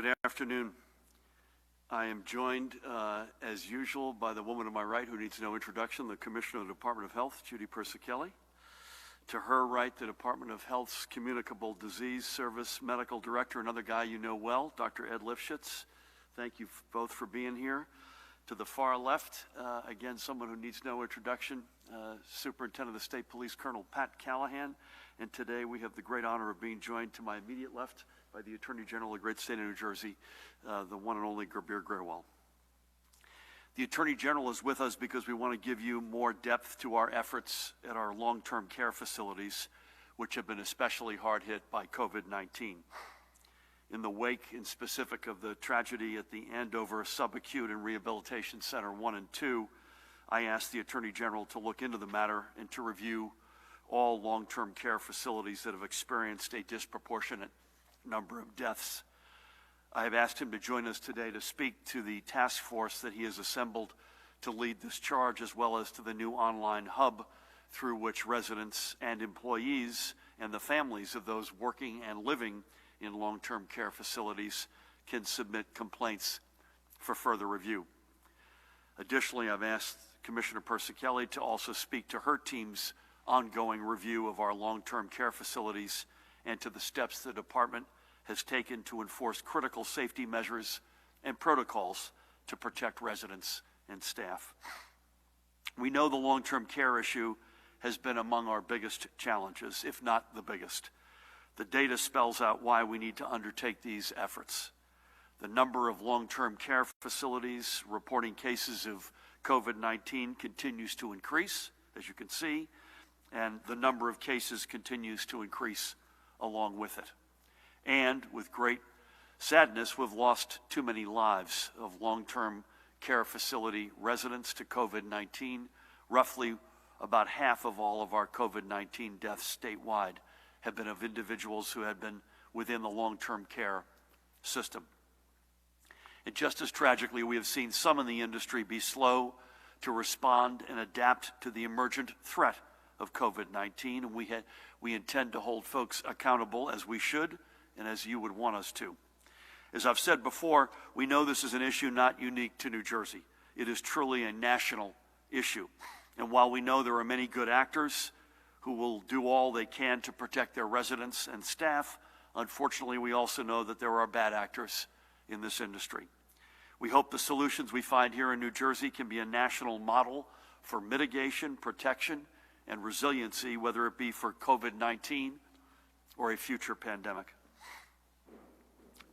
Good afternoon. I am joined, as usual, by the woman to my right who needs no introduction, the Commissioner of the Department of Health, Judy Persichilli. To her right, the Department of Health's Communicable Disease Service Medical Director, another guy you know well, Dr. Ed Lifshitz. Thank you both for being here. To the far left, again, someone who needs no introduction, Superintendent of the State Police, Colonel Pat Callahan. And today we have the great honor of being joined to my immediate left by the Attorney General of the great state of New Jersey, the one and only Gurbir Grewal. The Attorney General is with us because we want to give you more depth to our efforts at our long-term care facilities, which have been especially hard hit by COVID-19. In the wake, in specific, of the tragedy at the Andover Subacute and Rehabilitation Center 1 and 2, I asked the Attorney General to look into the matter and to review all long-term care facilities that have experienced a disproportionate number of deaths. I have asked him to join us today to speak to the task force that he has assembled to lead this charge, as well as to the new online hub through which residents and employees and the families of those working and living in long-term care facilities can submit complaints for further review. Additionally, I've asked Commissioner Persichilli to also speak to her team's ongoing review of our long-term care facilities and to the steps the department has taken to enforce critical safety measures and protocols to protect residents and staff. We know the long-term care issue has been among our biggest challenges, if not the biggest. The data spells out why we need to undertake these efforts. The number of long-term care facilities reporting cases of COVID-19 continues to increase, as you can see, and the number of cases continues to increase along with it. And with great sadness, we've lost too many lives of long-term care facility residents to COVID-19. Roughly about half of all of our COVID-19 deaths statewide have been of individuals who had been within the long-term care system. And just as tragically, we have seen some in the industry be slow to respond and adapt to the emergent threat of COVID-19, and we intend to hold folks accountable, as we should and as you would want us to. As I've said before, we know this is an issue not unique to New Jersey. It is truly a national issue. And while we know there are many good actors who will do all they can to protect their residents and staff, unfortunately, we also know that there are bad actors in this industry. We hope the solutions we find here in New Jersey can be a national model for mitigation, protection, and resiliency, whether it be for COVID-19 or a future pandemic.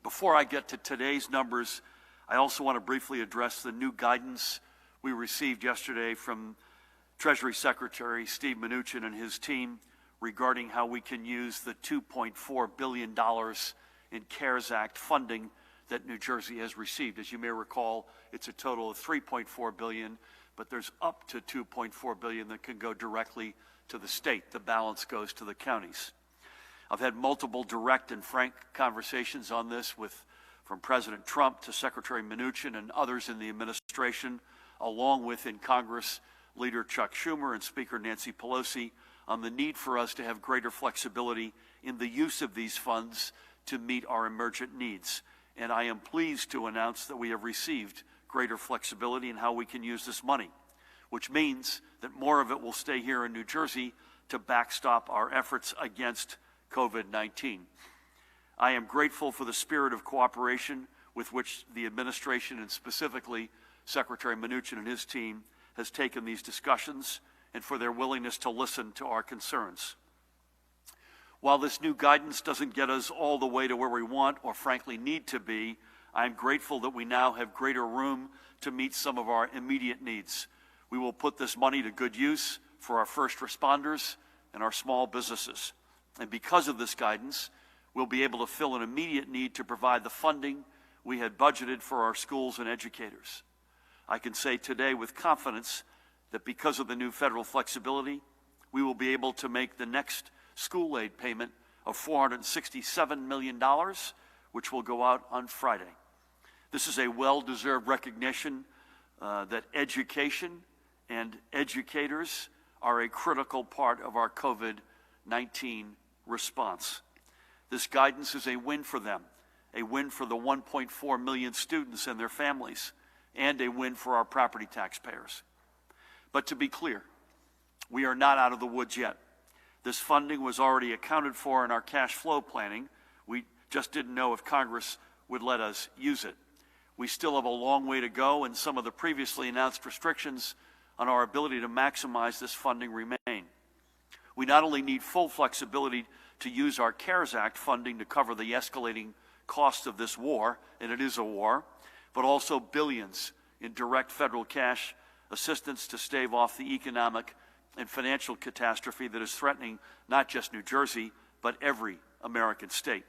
Before I get to today's numbers, I also want to briefly address the new guidance we received yesterday from Treasury Secretary Steve Mnuchin and his team regarding how we can use the $2.4 billion in CARES Act funding that New Jersey has received. As you may recall, it's a total of $3.4 billion, but there's up to $2.4 billion that can go directly to the state. The balance goes to the counties. I've had multiple direct and frank conversations on this from President Trump to Secretary Mnuchin and others in the administration, along with in Congress, Leader Chuck Schumer and Speaker Nancy Pelosi, on the need for us to have greater flexibility in the use of these funds to meet our emergent needs. And I am pleased to announce that we have received greater flexibility in how we can use this money, which means that more of it will stay here in New Jersey to backstop our efforts against COVID-19. I am grateful for the spirit of cooperation with which the administration and specifically Secretary Mnuchin and his team has taken these discussions and for their willingness to listen to our concerns. While this new guidance doesn't get us all the way to where we want or frankly need to be, I'm grateful that we now have greater room to meet some of our immediate needs. We will put this money to good use for our first responders and our small businesses. And because of this guidance, we'll be able to fill an immediate need to provide the funding we had budgeted for our schools and educators. I can say today with confidence that because of the new federal flexibility, we will be able to make the next school aid payment of $467 million, which will go out on Friday. This is a well-deserved recognition that education and educators are a critical part of our COVID-19 response. This guidance is a win for them, a win for the 1.4 million students and their families, and a win for our property taxpayers. But to be clear, we are not out of the woods yet. This funding was already accounted for in our cash flow planning. We just didn't know if Congress would let us use it. We still have a long way to go, and some of the previously announced restrictions on our ability to maximize this funding remain. We not only need full flexibility to use our CARES Act funding to cover the escalating cost of this war, and it is a war, but also billions in direct federal cash assistance to stave off the economic and financial catastrophe that is threatening not just New Jersey, but every American state.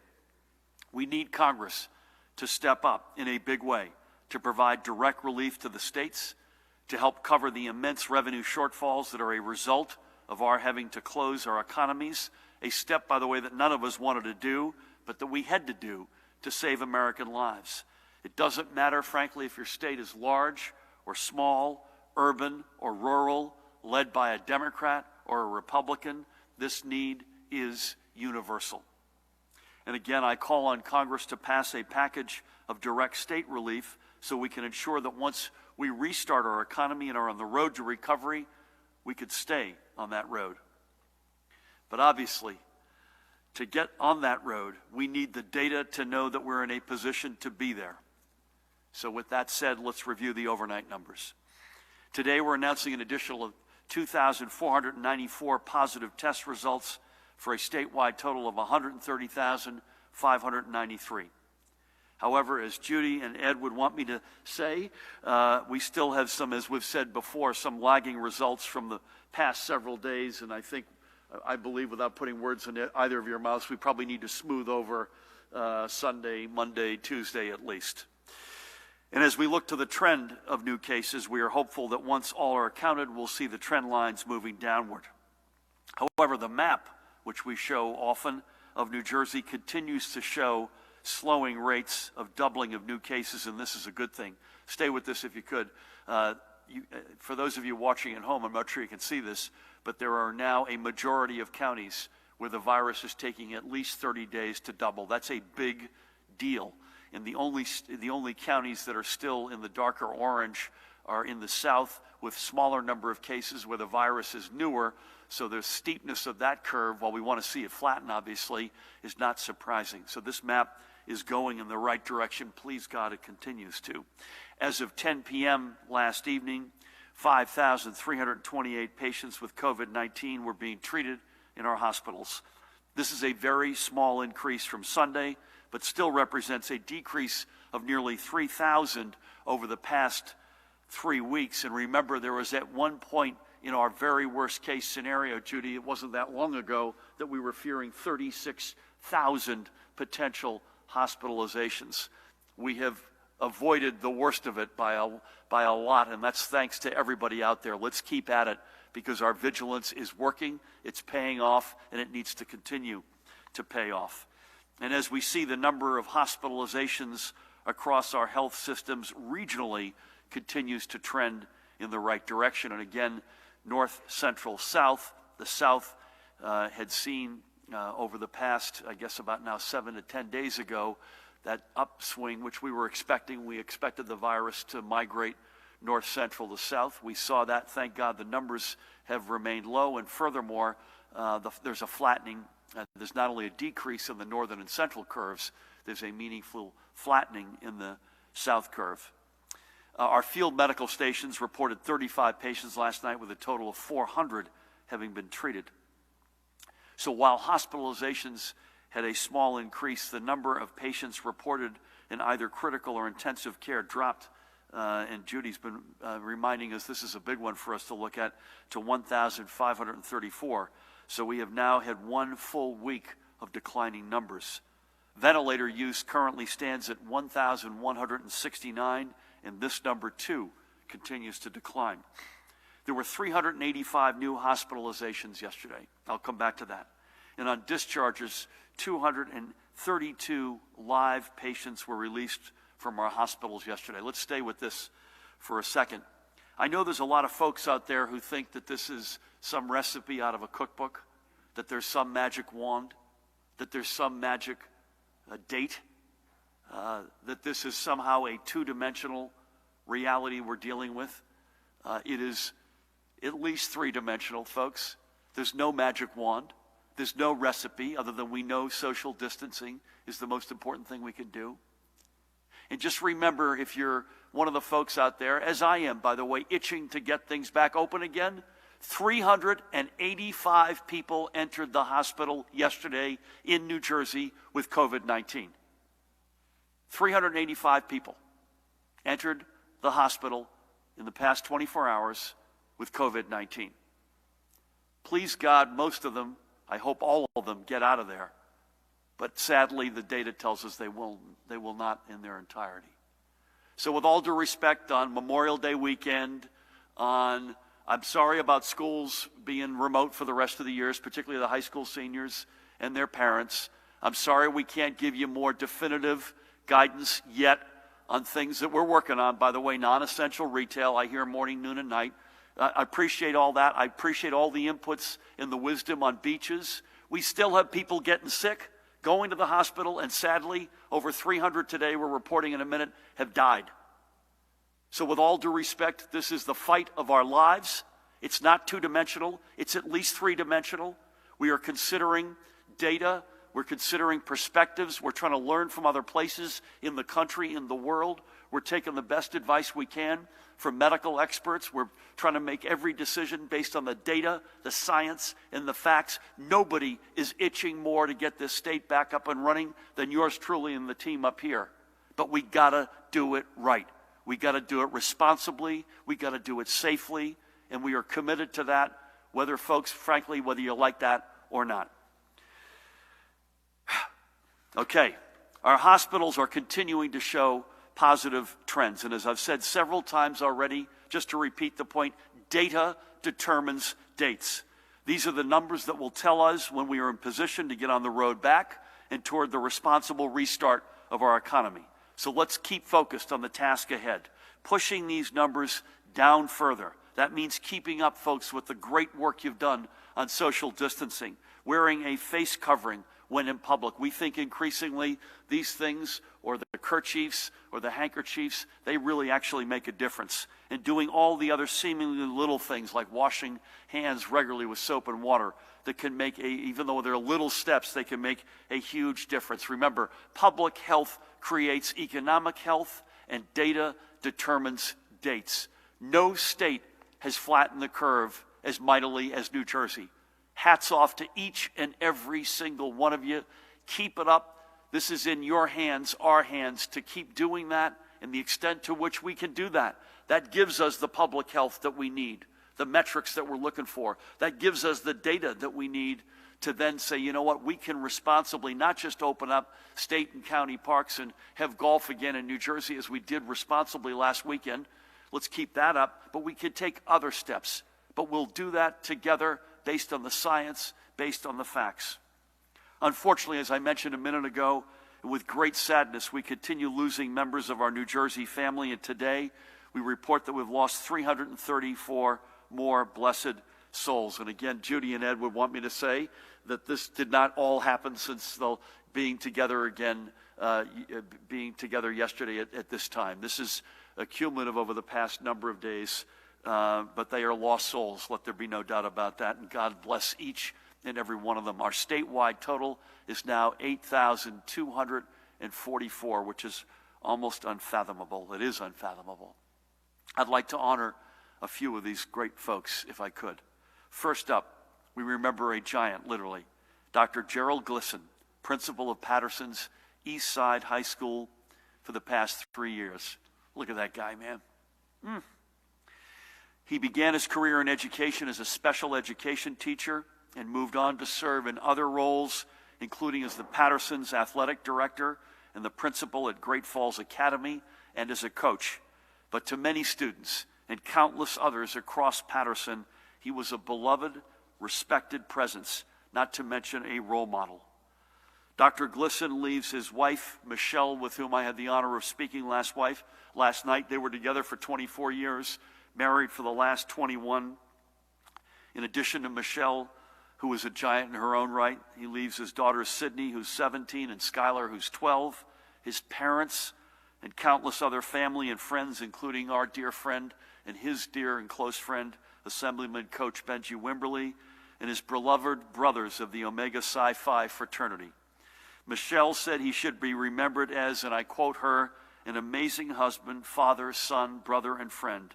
We need Congress to step up in a big way to provide direct relief to the states, to help cover the immense revenue shortfalls that are a result of our having to close our economies, a step, by the way, that none of us wanted to do, but that we had to do to save American lives. It doesn't matter, frankly, if your state is large or small, urban or rural, led by a Democrat or a Republican. This need is universal. And again, I call on Congress to pass a package of direct state relief so we can ensure that once we restart our economy and are on the road to recovery, we could stay on that road. But obviously, to get on that road, we need the data to know that we're in a position to be there. So with that said, let's review the overnight numbers. Today, we're announcing an additional 2,494 positive test results for a statewide total of 130,593. However, as Judy and Ed would want me to say, we still have some, as we've said before, some lagging results from the past several days, and I believe, without putting words in either of your mouths, we probably need to smooth over Sunday, Monday, Tuesday at least. And as we look to the trend of new cases, we are hopeful that once all are counted, we'll see the trend lines moving downward. However, the map, which we show often, of New Jersey continues to show slowing rates of doubling of new cases, and this is a good thing. Stay with this if you could. For those of you watching at home, I'm not sure you can see this, but there are now a majority of counties where the virus is taking at least 30 days to double. That's a big deal. And the only counties that are still in the darker orange are in the south with smaller number of cases where the virus is newer. So the steepness of that curve, while we want to see it flatten, obviously, is not surprising. So this map is going in the right direction. Please God, it continues to. As of 10 p.m. last evening, 5,328 patients with COVID-19 were being treated in our hospitals. This is a very small increase from Sunday, but still represents a decrease of nearly 3,000 over the past 3 weeks. And remember, there was at one point in our very worst case scenario, Judy, it wasn't that long ago, that we were fearing 36,000 potential hospitalizations. We have avoided the worst of it by a lot, and that's thanks to everybody out there. Let's keep at it, because our vigilance is working, it's paying off, and it needs to continue to pay off. And as we see the number of hospitalizations across our health systems regionally continues to trend in the right direction. And again, north, central, south, the south had seen over the past, I guess about now 7 to 10 days ago, that upswing which we were expecting. We expected the virus to migrate north, central to south. We saw that. Thank God the numbers have remained low. And furthermore, there's a flattening. There's not only a decrease in the northern and central curves, there's a meaningful flattening in the south curve. Our field medical stations reported 35 patients last night, with a total of 400 having been treated. So while hospitalizations had a small increase, the number of patients reported in either critical or intensive care dropped, and Judy's been reminding us this is a big one for us to look at, to 1,534. So we have now had 1 full week of declining numbers. Ventilator use currently stands at 1,169, and this number too continues to decline. There were 385 new hospitalizations yesterday. I'll come back to that. And on discharges, 232 live patients were released from our hospitals yesterday. Let's stay with this for a second. I know there's a lot of folks out there who think that this is some recipe out of a cookbook, that there's some magic wand, that there's some magic date. that this is somehow a two-dimensional reality we're dealing with. It is at least three-dimensional, folks. There's no magic wand. There's no recipe other than we know social distancing is the most important thing we can do. And just remember, if you're one of the folks out there, as I am, by the way, itching to get things back open again, 385 people entered the hospital yesterday in New Jersey with COVID-19. 385 people entered the hospital in the past 24 hours with COVID-19. Please God, most of them, I hope all of them, get out of there. But sadly, the data tells us they will not in their entirety. So with all due respect, on Memorial Day weekend, I'm sorry about schools being remote for the rest of the years, particularly the high school seniors and their parents. I'm sorry we can't give you more definitive guidance yet on things that we're working on. By the way, non-essential retail, I hear morning, noon, and night. I appreciate all that. I appreciate all the inputs and the wisdom on beaches. We still have people getting sick, going to the hospital, and sadly, over 300 today, we're reporting in a minute, have died. So with all due respect, this is the fight of our lives. It's not two-dimensional. It's at least three-dimensional. We are considering data. We're considering perspectives. We're trying to learn from other places in the country, in the world. We're taking the best advice we can from medical experts. We're trying to make every decision based on the data, the science, and the facts. Nobody is itching more to get this state back up and running than yours truly and the team up here. But we gotta do it right. We gotta do it responsibly. We gotta do it safely. And we are committed to that, whether folks, frankly, whether you like that or not. Okay, our hospitals are continuing to show positive trends. And as I've said several times already, just to repeat the point, data determines dates. These are the numbers that will tell us when we are in position to get on the road back and toward the responsible restart of our economy. So let's keep focused on the task ahead, pushing these numbers down further. That means keeping up, folks, with the great work you've done on social distancing, wearing a face covering when in public. We think increasingly these things, or the kerchiefs or the handkerchiefs, they really actually make a difference. And doing all the other seemingly little things like washing hands regularly with soap and water that can make, even though they're little steps, they can make a huge difference. Remember, public health creates economic health, and data determines dates. No state has flattened the curve as mightily as New Jersey. Hats off to each and every single one of you. Keep it up. This is in your hands, our hands, to keep doing that, and the extent to which we can do that. That gives us the public health that we need, the metrics that we're looking for. That gives us the data that we need to then say, you know what, we can responsibly not just open up state and county parks and have golf again in New Jersey as we did responsibly last weekend. Let's keep that up, but we can take other steps. But we'll do that together based on the science, based on the facts. Unfortunately, as I mentioned a minute ago, with great sadness, we continue losing members of our New Jersey family, and today we report that we've lost 334 more blessed souls. And again, Judy and Ed would want me to say that this did not all happen since the being together again, being together yesterday at this time. This is a cumulative over the past number of days, but they are lost souls. Let there be no doubt about that. And God bless each and every one of them. Our statewide total is now 8,244, which is almost unfathomable. It is unfathomable. I'd like to honor a few of these great folks, if I could. First up, we remember a giant, literally, Dr. Gerald Glisson, principal of Patterson's East Side High School for the past 3 years. Look at that guy, man. He began his career in education as a special education teacher and moved on to serve in other roles, including as the Patterson's athletic director and the principal at Great Falls Academy and as a coach. But to many students and countless others across Patterson, he was a beloved, respected presence, not to mention a role model. Dr. Glisson leaves his wife, Michelle, with whom I had the honor of speaking last night. They were together for 24 years, married for the last 21. In addition to Michelle, who is a giant in her own right, he leaves his daughter Sydney, who's 17, and Skylar, who's 12, his parents, and countless other family and friends, including our dear friend and his dear and close friend, Assemblyman Coach Benji Wimberly, and his beloved brothers of the Omega Psi Phi fraternity. Michelle said he should be remembered as, and I quote her, an amazing husband, father, son, brother, and friend,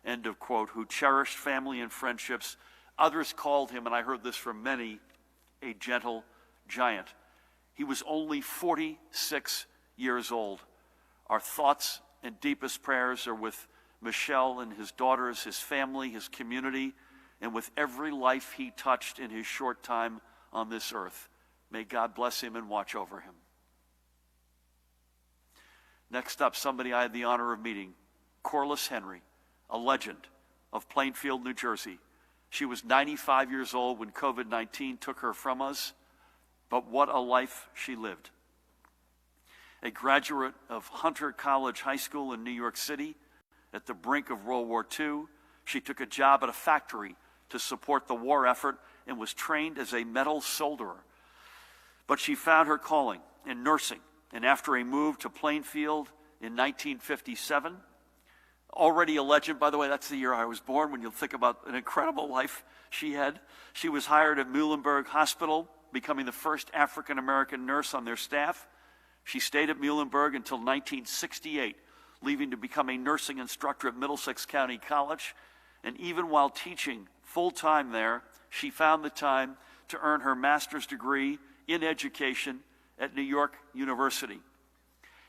end of quote, who cherished family and friendships. Others called him, and I heard this from many, a gentle giant. He was only 46 years old. Our thoughts and deepest prayers are with Michelle and his daughters, his family, his community, and with every life he touched in his short time on this earth. May God bless him and watch over him. Next up, somebody I had the honor of meeting, Corliss Henry, a legend of Plainfield, New Jersey. She was 95 years old when COVID-19 took her from us, but what a life she lived. A graduate of Hunter College High School in New York City, at the brink of World War II, she took a job at a factory to support the war effort and was trained as a metal solderer. But she found her calling in nursing, and after a move to Plainfield in 1957, already a legend, by the way, that's the year I was born, when you think about an incredible life she had. She was hired at Muhlenberg Hospital, becoming the first African-American nurse on their staff. She stayed at Muhlenberg until 1968, leaving to become a nursing instructor at Middlesex County College. And even while teaching full-time there, she found the time to earn her master's degree in education at New York University.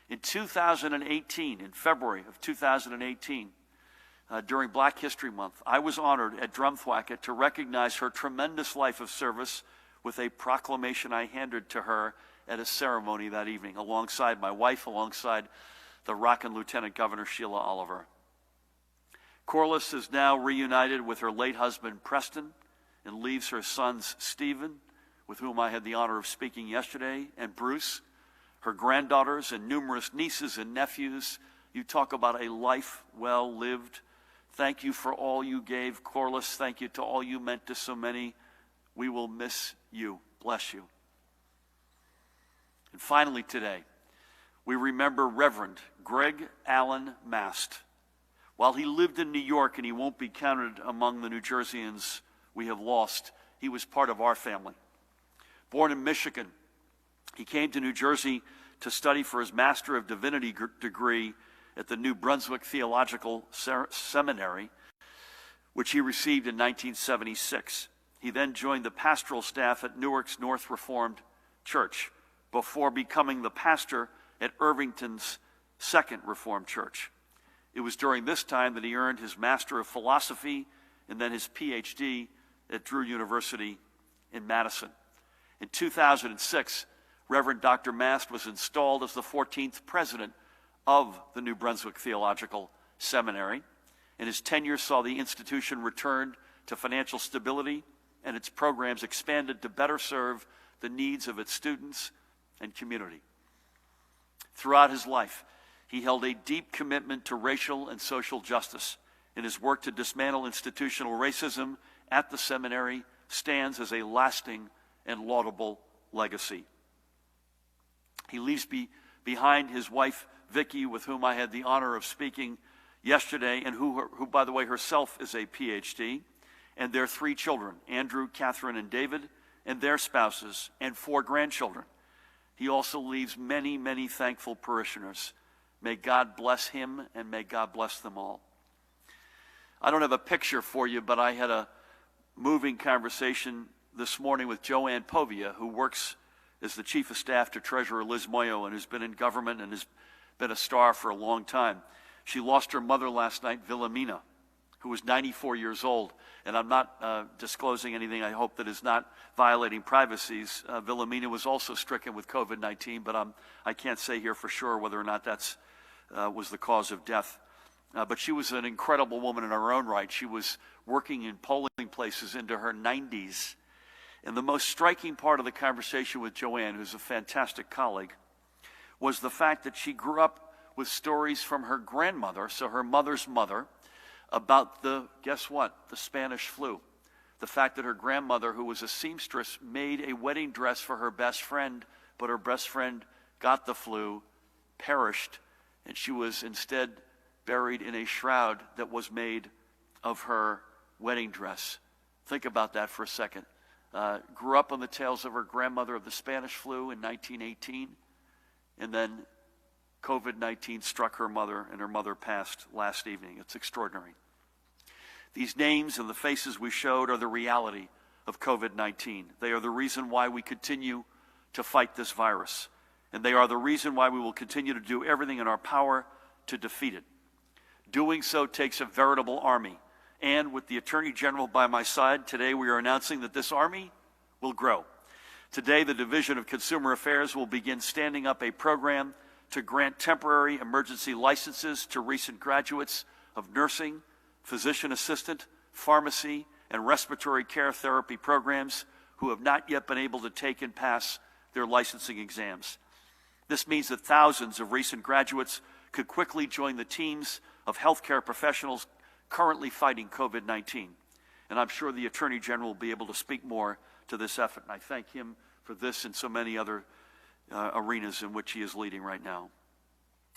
In 2018, in February of 2018, during Black History Month, I was honored at Drumthwacket to recognize her tremendous life of service with a proclamation I handed to her at a ceremony that evening, alongside my wife, alongside the rockin' Lieutenant Governor Sheila Oliver. Corliss is now reunited with her late husband, Preston, and leaves her sons, Stephen, with whom I had the honor of speaking yesterday, and Bruce, her granddaughters, and numerous nieces and nephews. You talk about a life well lived. Thank you for all you gave, Corliss. Thank you to all you meant to so many. We will miss you. Bless you. And finally today, we remember Reverend Greg Allen Mast. While he lived in New York and he won't be counted among the New Jerseyans we have lost, he was part of our family. Born in Michigan, he came to New Jersey to study for his Master of Divinity degree at the New Brunswick Theological Seminary, which he received in 1976. He then joined the pastoral staff at Newark's North Reformed Church before becoming the pastor at Irvington's Second Reformed Church. It was during this time that he earned his Master of Philosophy and then his PhD at Drew University in Madison. In 2006, Reverend Dr. Mast was installed as the 14th president of the New Brunswick Theological Seminary, and his tenure saw the institution return to financial stability and its programs expanded to better serve the needs of its students and community. Throughout his life, he held a deep commitment to racial and social justice, and his work to dismantle institutional racism at the seminary stands as a lasting and laudable legacy. He leaves behind his wife, Vicki, with whom I had the honor of speaking yesterday, and who, by the way, herself is a PhD, and their 3 children, Andrew, Catherine, and David, and their spouses, and 4 grandchildren. He also leaves many, many thankful parishioners. May God bless him, and may God bless them all. I don't have a picture for you, but I had a moving conversation this morning with Joanne Povia, who works as the Chief of Staff to Treasurer Liz Moyo and who's been in government and has been a star for a long time. She lost her mother last night, Wilhelmina, who was 94 years old. And I'm not disclosing anything, I hope, that is not violating privacies. Wilhelmina was also stricken with COVID-19, but I can't say here for sure whether or not that's was the cause of death. But she was an incredible woman in her own right. She was working in polling places into her 90s. And the most striking part of the conversation with Joanne, who's a fantastic colleague, was the fact that she grew up with stories from her grandmother, so her mother's mother, about guess what? The Spanish flu. The fact that her grandmother, who was a seamstress, made a wedding dress for her best friend, but her best friend got the flu perished, and she was instead buried in a shroud that was made of her wedding dress. Think about that for a second. Grew up on the tales of her grandmother of the Spanish flu in 1918, and then COVID-19 struck her mother, and her mother passed last evening. It's extraordinary. These names and the faces we showed are the reality of COVID-19. They are the reason why we continue to fight this virus, and they are the reason why we will continue to do everything in our power to defeat it. Doing so takes a veritable army, and with the Attorney General by my side, today we are announcing that this army will grow. Today, the Division of Consumer Affairs will begin standing up a program to grant temporary emergency licenses to recent graduates of nursing, physician assistant, pharmacy, and respiratory care therapy programs who have not yet been able to take and pass their licensing exams. This means that thousands of recent graduates could quickly join the teams of healthcare professionals currently fighting COVID-19. And I'm sure the Attorney General will be able to speak more to this effort. And I thank him for this and so many other arenas in which he is leading right now.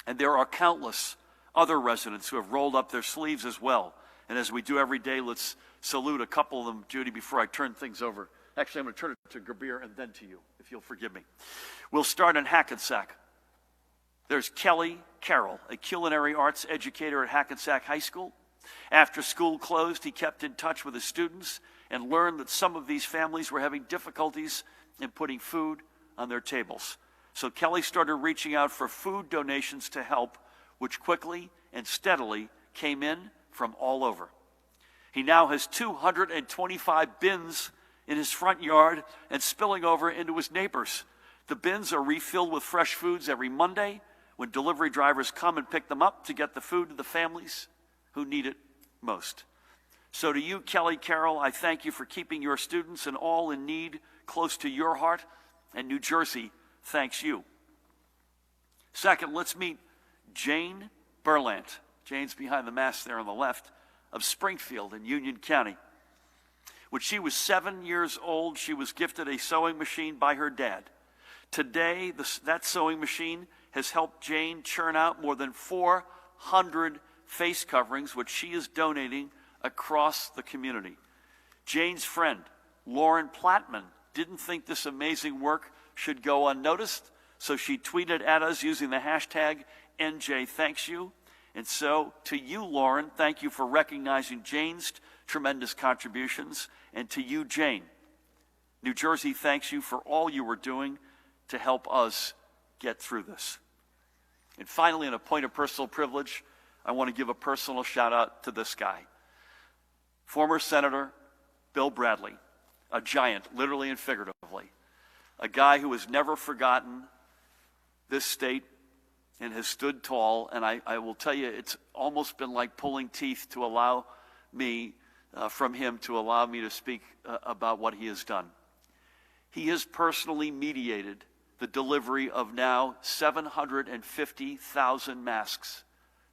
And there are countless other residents who have rolled up their sleeves as well. And as we do every day, let's salute a couple of them, Judy, before I turn things over. Actually, I'm going to turn it to Gabir and then to you, if you'll forgive me. We'll start in Hackensack. There's Kelly Carroll, a culinary arts educator at Hackensack High School. After school closed, he kept in touch with his students and learned that some of these families were having difficulties in putting food on their tables. So Kelly started reaching out for food donations to help, which quickly and steadily came in from all over. He now has 225 bins in his front yard and spilling over into his neighbors. The bins are refilled with fresh foods every Monday when delivery drivers come and pick them up to get the food to the families who need it most. So to you, Kelly Carroll, I thank you for keeping your students and all in need close to your heart, and New Jersey thanks you. Second, let's meet Jane Berlant. Jane's behind the mask there on the left, of Springfield in Union County. When she was 7 years old, she was gifted a sewing machine by her dad. Today, that sewing machine has helped Jane churn out more than 400 face coverings, which she is donating across the community. Jane's friend, Lauren Plattman, didn't think this amazing work should go unnoticed, so she tweeted at us using the hashtag NJ And so, to you, Lauren, thank you for recognizing Jane's tremendous contributions. And to you, Jane, New Jersey thanks you for all you were doing to help us get through this. And finally, in a point of personal privilege, I want to give a personal shout out to this guy. Former Senator Bill Bradley, a giant, literally and figuratively, a guy who has never forgotten this state and has stood tall. And I will tell you, it's almost been like pulling teeth to allow me, from him, to allow me to speak about what he has done. He has personally mediated the delivery of now 750,000 masks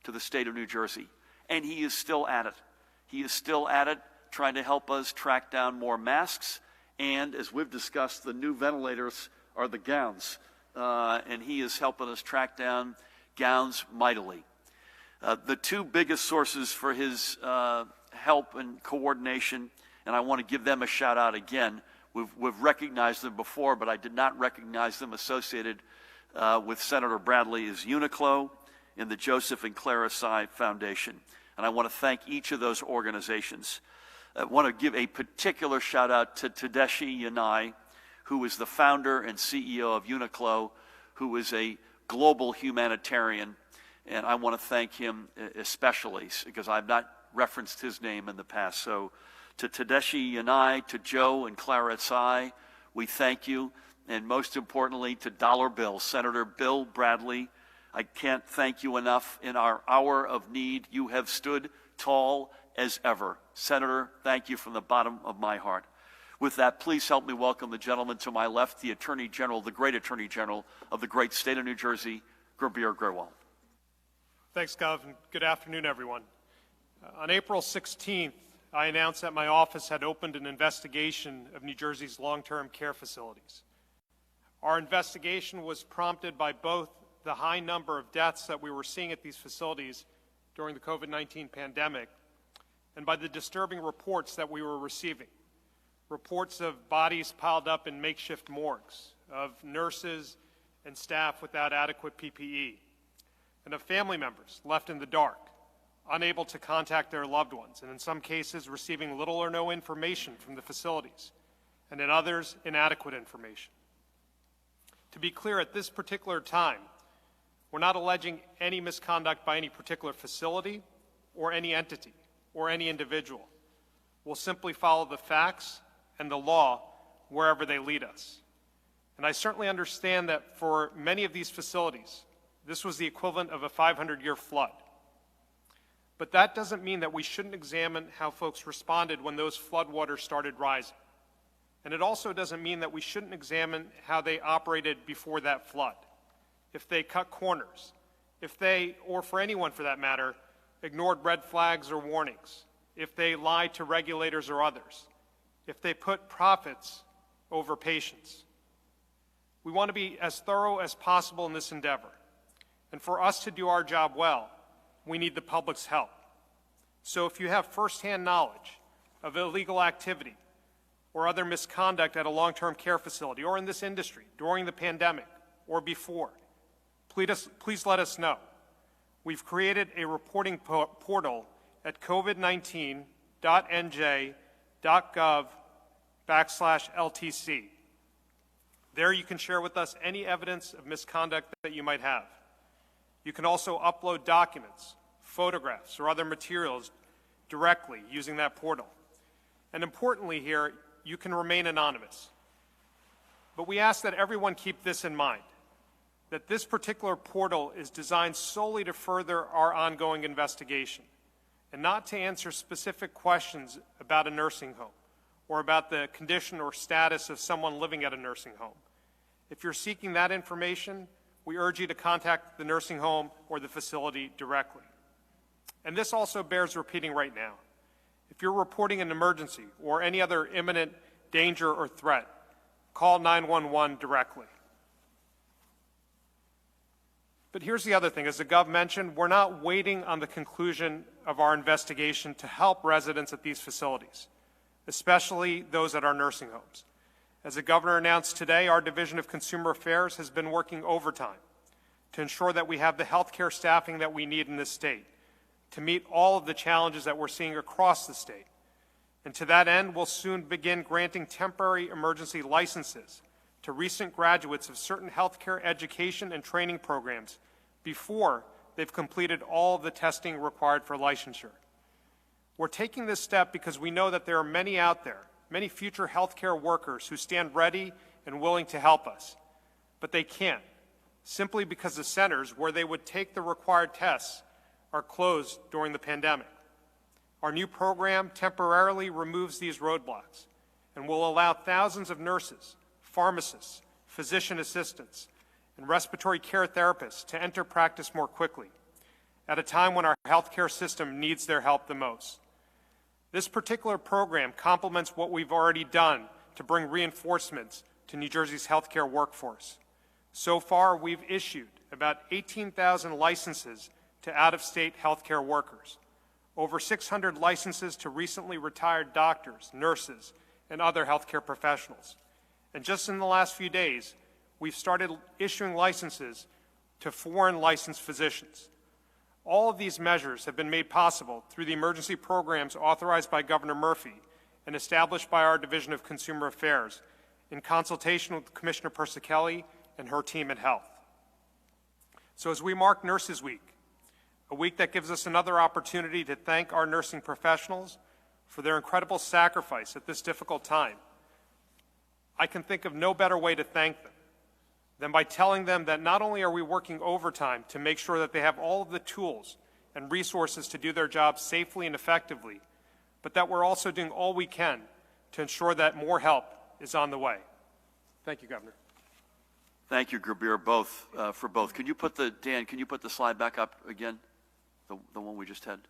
to the state of New Jersey. And he is still at it. He is still at it, trying to help us track down more masks. And as we've discussed, the new ventilators are the gowns. And he is helping us track down gowns mightily. The two biggest sources for his help and coordination, and I want to give them a shout out again. We've recognized them before, but I did not recognize them associated with Senator Bradley, is UNIQLO and the Joseph and Clara Tsai Foundation. And I want to thank each of those organizations. I want to give a particular shout out to Tedeschi Yanai, who is the founder and CEO of UNIQLO, who is a global humanitarian. And I want to thank him especially because I've not referenced his name in the past. So to Tedeschi Yanai, to Joe and Clara Tsai, we thank you. And most importantly, to Dollar Bill, Senator Bill Bradley, I can't thank you enough. In our hour of need, you have stood tall as ever. Senator, thank you from the bottom of my heart. With that, please help me welcome the gentleman to my left, the Attorney General, the great Attorney General of the great state of New Jersey, Gabir Grewal. Thanks, Gov, and good afternoon, everyone. On April 16th, I announced that my office had opened an investigation of New Jersey's long-term care facilities. Our investigation was prompted by both the high number of deaths that we were seeing at these facilities during the COVID-19 pandemic, and by the disturbing reports that we were receiving. Reports of bodies piled up in makeshift morgues, of nurses and staff without adequate PPE, and of family members left in the dark, unable to contact their loved ones, and in some cases receiving little or no information from the facilities, and in others, inadequate information. To be clear, at this particular time, we're not alleging any misconduct by any particular facility or any entity or any individual. We'll simply follow the facts and the law wherever they lead us. And I certainly understand that for many of these facilities, this was the equivalent of a 500-year flood. But that doesn't mean that we shouldn't examine how folks responded when those floodwaters started rising. And it also doesn't mean that we shouldn't examine how they operated before that flood. If they cut corners, if they, or for anyone for that matter, ignored red flags or warnings, if they lied to regulators or others, if they put profits over patients. We want to be as thorough as possible in this endeavor. And for us to do our job well, we need the public's help. So if you have firsthand knowledge of illegal activity or other misconduct at a long-term care facility or in this industry during the pandemic or before, please let us know. We've created a reporting portal at covid19.nj.gov/LTC. There you can share with us any evidence of misconduct that you might have. You can also upload documents, photographs, or other materials directly using that portal. And importantly here, you can remain anonymous. But we ask that everyone keep this in mind, that this particular portal is designed solely to further our ongoing investigation and not to answer specific questions about a nursing home or about the condition or status of someone living at a nursing home. If you're seeking that information, we urge you to contact the nursing home or the facility directly. And this also bears repeating right now. If you're reporting an emergency or any other imminent danger or threat, call 911 directly. But here's the other thing. As the Gov mentioned, we're not waiting on the conclusion of our investigation to help residents at these facilities, especially those at our nursing homes. As the Governor announced today, our Division of Consumer Affairs has been working overtime to ensure that we have the healthcare staffing that we need in this state to meet all of the challenges that we're seeing across the state. And to that end, we'll soon begin granting temporary emergency licenses to recent graduates of certain healthcare education and training programs before they've completed all of the testing required for licensure. We're taking this step because we know that there are many out there, many future healthcare workers who stand ready and willing to help us, but they can't, simply because the centers where they would take the required tests are closed during the pandemic. Our new program temporarily removes these roadblocks and will allow thousands of nurses, pharmacists, physician assistants, and respiratory care therapists to enter practice more quickly at a time when our healthcare system needs their help the most. This particular program complements what we've already done to bring reinforcements to New Jersey's healthcare workforce. So far, we've issued about 18,000 licenses to out-of-state healthcare workers, over 600 licenses to recently retired doctors, nurses, and other healthcare professionals. And just in the last few days, we've started issuing licenses to foreign licensed physicians. All of these measures have been made possible through the emergency programs authorized by Governor Murphy and established by our Division of Consumer Affairs in consultation with Commissioner Persicelli and her team at Health. So as we mark Nurses Week, a week that gives us another opportunity to thank our nursing professionals for their incredible sacrifice at this difficult time, I can think of no better way to thank them than by telling them that not only are we working overtime to make sure that they have all of the tools and resources to do their jobs safely and effectively, but that we're also doing all we can to ensure that more help is on the way. Thank you, Governor. Thank you, Grabir, for both. Can you put the slide back up again, the one we just had?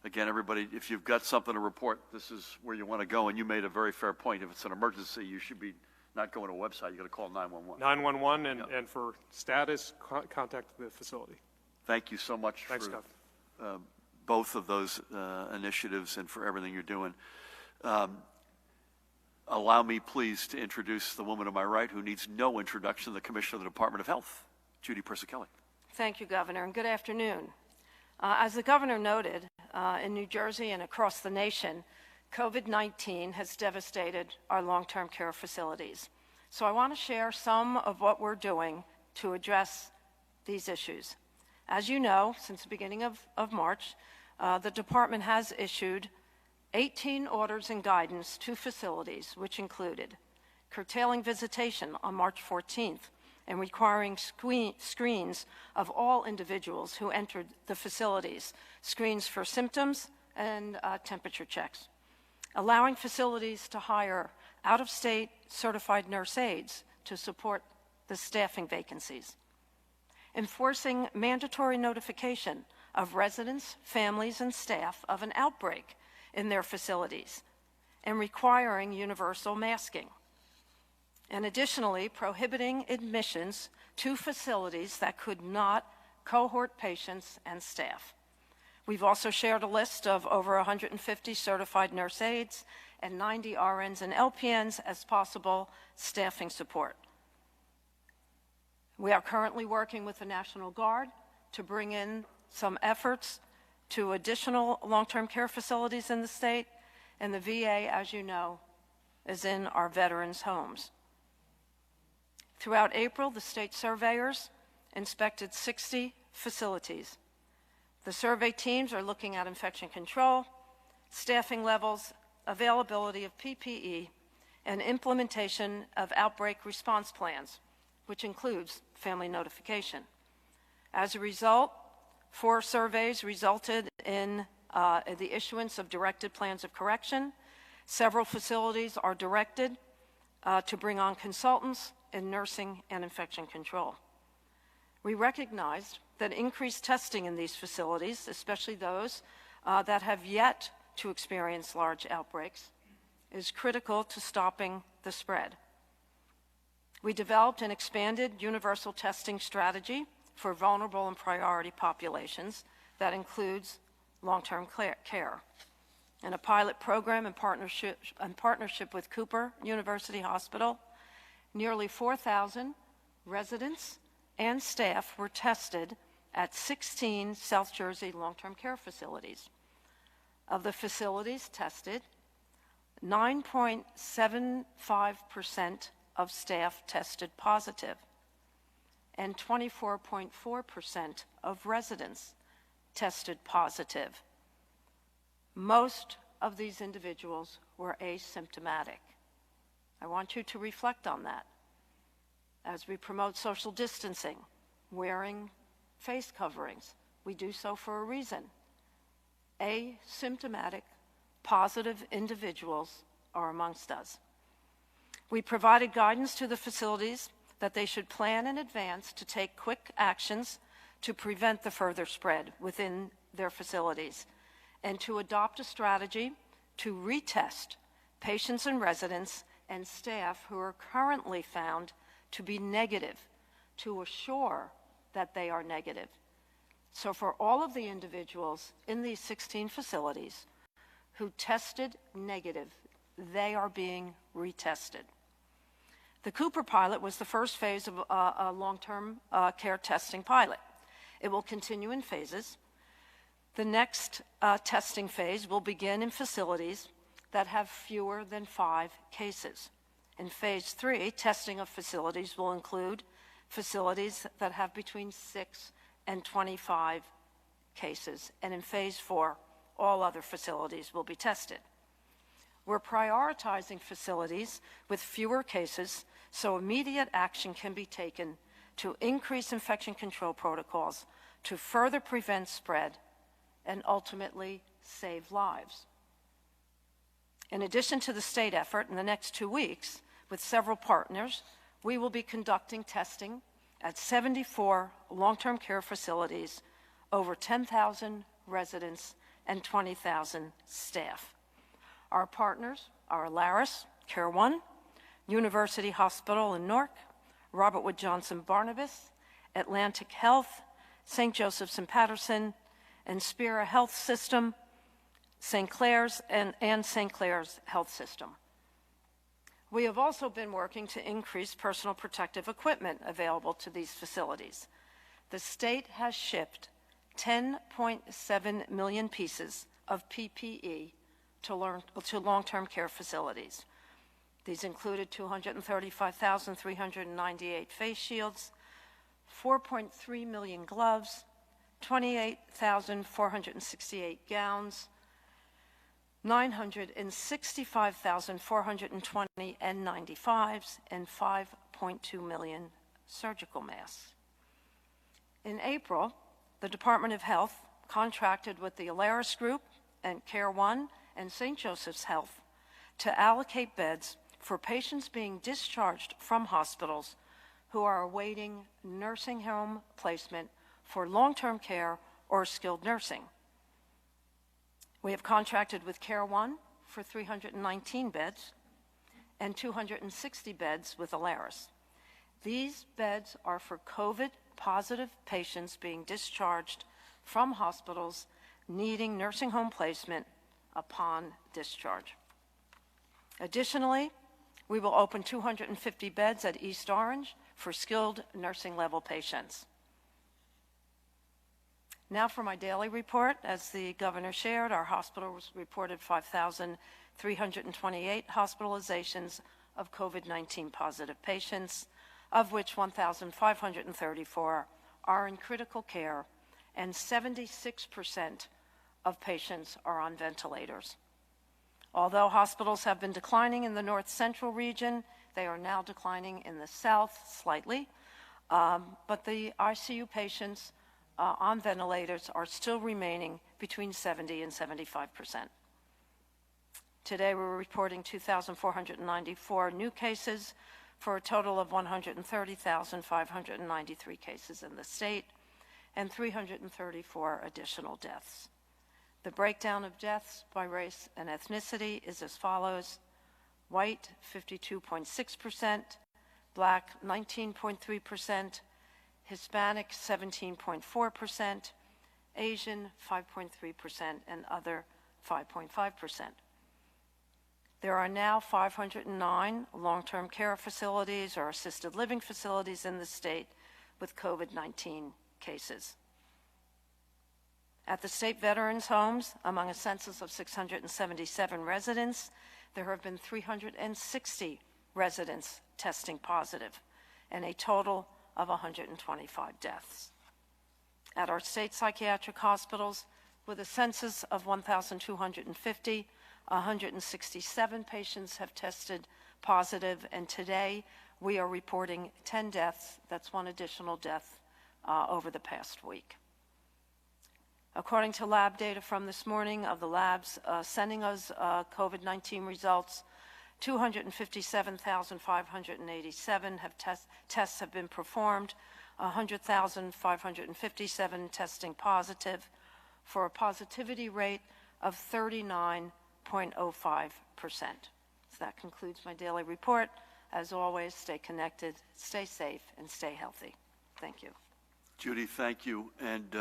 Again, everybody, if you've got something to report, this is where you want to go, and you made a very fair point. If it's an emergency, you should be not going to a website. You got to call 911. 911, and for status, contact the facility. Thank you so much Thanks, for Gov. both of those initiatives and for everything you're doing. Allow me, please, to introduce the woman to my right who needs no introduction, the Commissioner of the Department of Health, Judy Persichilli. Thank you, Governor, and good afternoon. As the Governor noted, in New Jersey and across the nation, COVID-19 has devastated our long-term care facilities. So I want to share some of what we're doing to address these issues. As you know, since the beginning of March, the Department has issued 18 orders and guidance to facilities, which included curtailing visitation on March 14th and requiring screens of all individuals who entered the facilities, screens for symptoms and temperature checks, allowing facilities to hire out-of-state certified nurse aides to support the staffing vacancies, enforcing mandatory notification of residents, families, and staff of an outbreak in their facilities, and requiring universal masking, and additionally prohibiting admissions to facilities that could not cohort patients and staff. We've also shared a list of over 150 certified nurse aides and 90 RNs and LPNs as possible staffing support. We are currently working with the National Guard to bring in some efforts to additional long-term care facilities in the state, and the VA, as you know, is in our veterans' homes. Throughout April, the state surveyors inspected 60 facilities. The survey teams are looking at infection control, staffing levels, availability of PPE, and implementation of outbreak response plans, which includes family notification. As a result, 4 surveys resulted in the issuance of directed plans of correction. Several facilities are directed to bring on consultants in nursing and infection control. We recognized that increased testing in these facilities, especially those that have yet to experience large outbreaks, is critical to stopping the spread. We developed an expanded universal testing strategy for vulnerable and priority populations that includes long-term care, and a pilot program in partnership with Cooper University Hospital. Nearly 4,000 residents and staff were tested at 16 South Jersey long-term care facilities. Of the facilities tested, 9.75% of staff tested positive, and 24.4% of residents tested positive. Most of these individuals were asymptomatic. I want you to reflect on that. As we promote social distancing, wearing face coverings, we do so for a reason. Asymptomatic, positive individuals are amongst us. We provided guidance to the facilities that they should plan in advance to take quick actions to prevent the further spread within their facilities, and to adopt a strategy to retest patients and residents and staff who are currently found to be negative, to assure that they are negative. So for all of the individuals in these 16 facilities who tested negative, they are being retested. The Cooper pilot was the first phase of a long-term care testing pilot. It will continue in phases. The next testing phase will begin in facilities that have fewer than 5 cases. In phase 3, testing of facilities will include facilities that have between 6 and 25 cases. And in phase 4, all other facilities will be tested. We're prioritizing facilities with fewer cases so immediate action can be taken to increase infection control protocols to further prevent spread and ultimately save lives. In addition to the state effort, in the next 2 weeks, with several partners, we will be conducting testing at 74 long-term care facilities, over 10,000 residents, and 20,000 staff. Our partners are Alaris, Care One, University Hospital in Newark, Robert Wood Johnson Barnabas, Atlantic Health, St. Joseph's in Patterson, and Spira Health System, St. Clair's and St. Clair's Health System. We have also been working to increase personal protective equipment available to these facilities. The state has shipped 10.7 million pieces of PPE to long-term care facilities. These included 235,398 face shields, 4.3 million gloves, 28,468 gowns, 965,420 N95s, and 5.2 million surgical masks. In April, the Department of Health contracted with the Alaris Group and Care One and St. Joseph's Health to allocate beds for patients being discharged from hospitals who are awaiting nursing home placement for long-term care or skilled nursing. We have contracted with Care One for 319 beds and 260 beds with Alaris. These beds are for COVID-positive patients being discharged from hospitals needing nursing home placement upon discharge. Additionally, we will open 250 beds at East Orange for skilled nursing level patients. Now for my daily report. As the governor shared, our hospitals reported 5,328 hospitalizations of COVID-19 positive patients, of which 1,534 are in critical care, and 76% of patients are on ventilators. Although hospitals have been declining in the north central region, they are now declining in the south slightly, but the ICU patients on ventilators are still remaining between 70 and 75%. Today we're reporting 2,494 new cases for a total of 130,593 cases in the state and 334 additional deaths. The breakdown of deaths by race and ethnicity is as follows: white 52.6%, black 19.3%, Hispanic 17.4%, Asian 5.3%, and other 5.5%. There are now 509 long-term care facilities or assisted living facilities in the state with COVID-19 cases. At the state veterans' homes, among a census of 677 residents, there have been 360 residents testing positive, and a total of 125 deaths. At our state psychiatric hospitals, with a census of 1,250, 167 patients have tested positive, and today we are reporting 10 deaths. That's one additional death over the past week. According to lab data from this morning of the labs sending us COVID-19 results, 257,587 tests have been performed, 100,557 testing positive, for a positivity rate of 39.05%. So that concludes my daily report. As always, stay connected, stay safe, and stay healthy. Thank you. Judy, thank you. And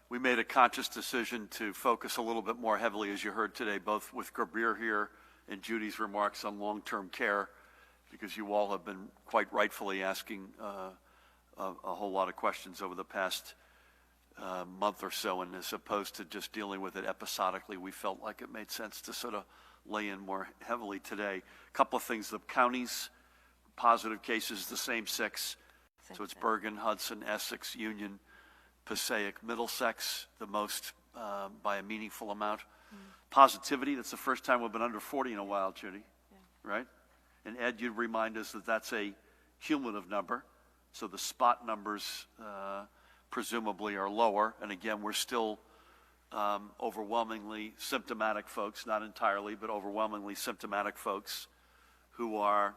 we made a conscious decision to focus a little bit more heavily, as you heard today, both with Kabir here and Judy's remarks on long-term care, because you all have been quite rightfully asking a whole lot of questions over the past month or so, and as opposed to just dealing with it episodically, we felt like it made sense to sort of lay in more heavily today. A couple of things: the counties, positive cases, the same six. So it's Bergen, Hudson, Essex, Union, Passaic, Middlesex, the most by a meaningful amount. Positivity, that's the first time we've been under 40 in a while, Judy, right? And Ed, you'd remind us that that's a cumulative number, so the spot numbers presumably are lower. And again, we're still overwhelmingly symptomatic folks, not entirely, but overwhelmingly symptomatic folks who are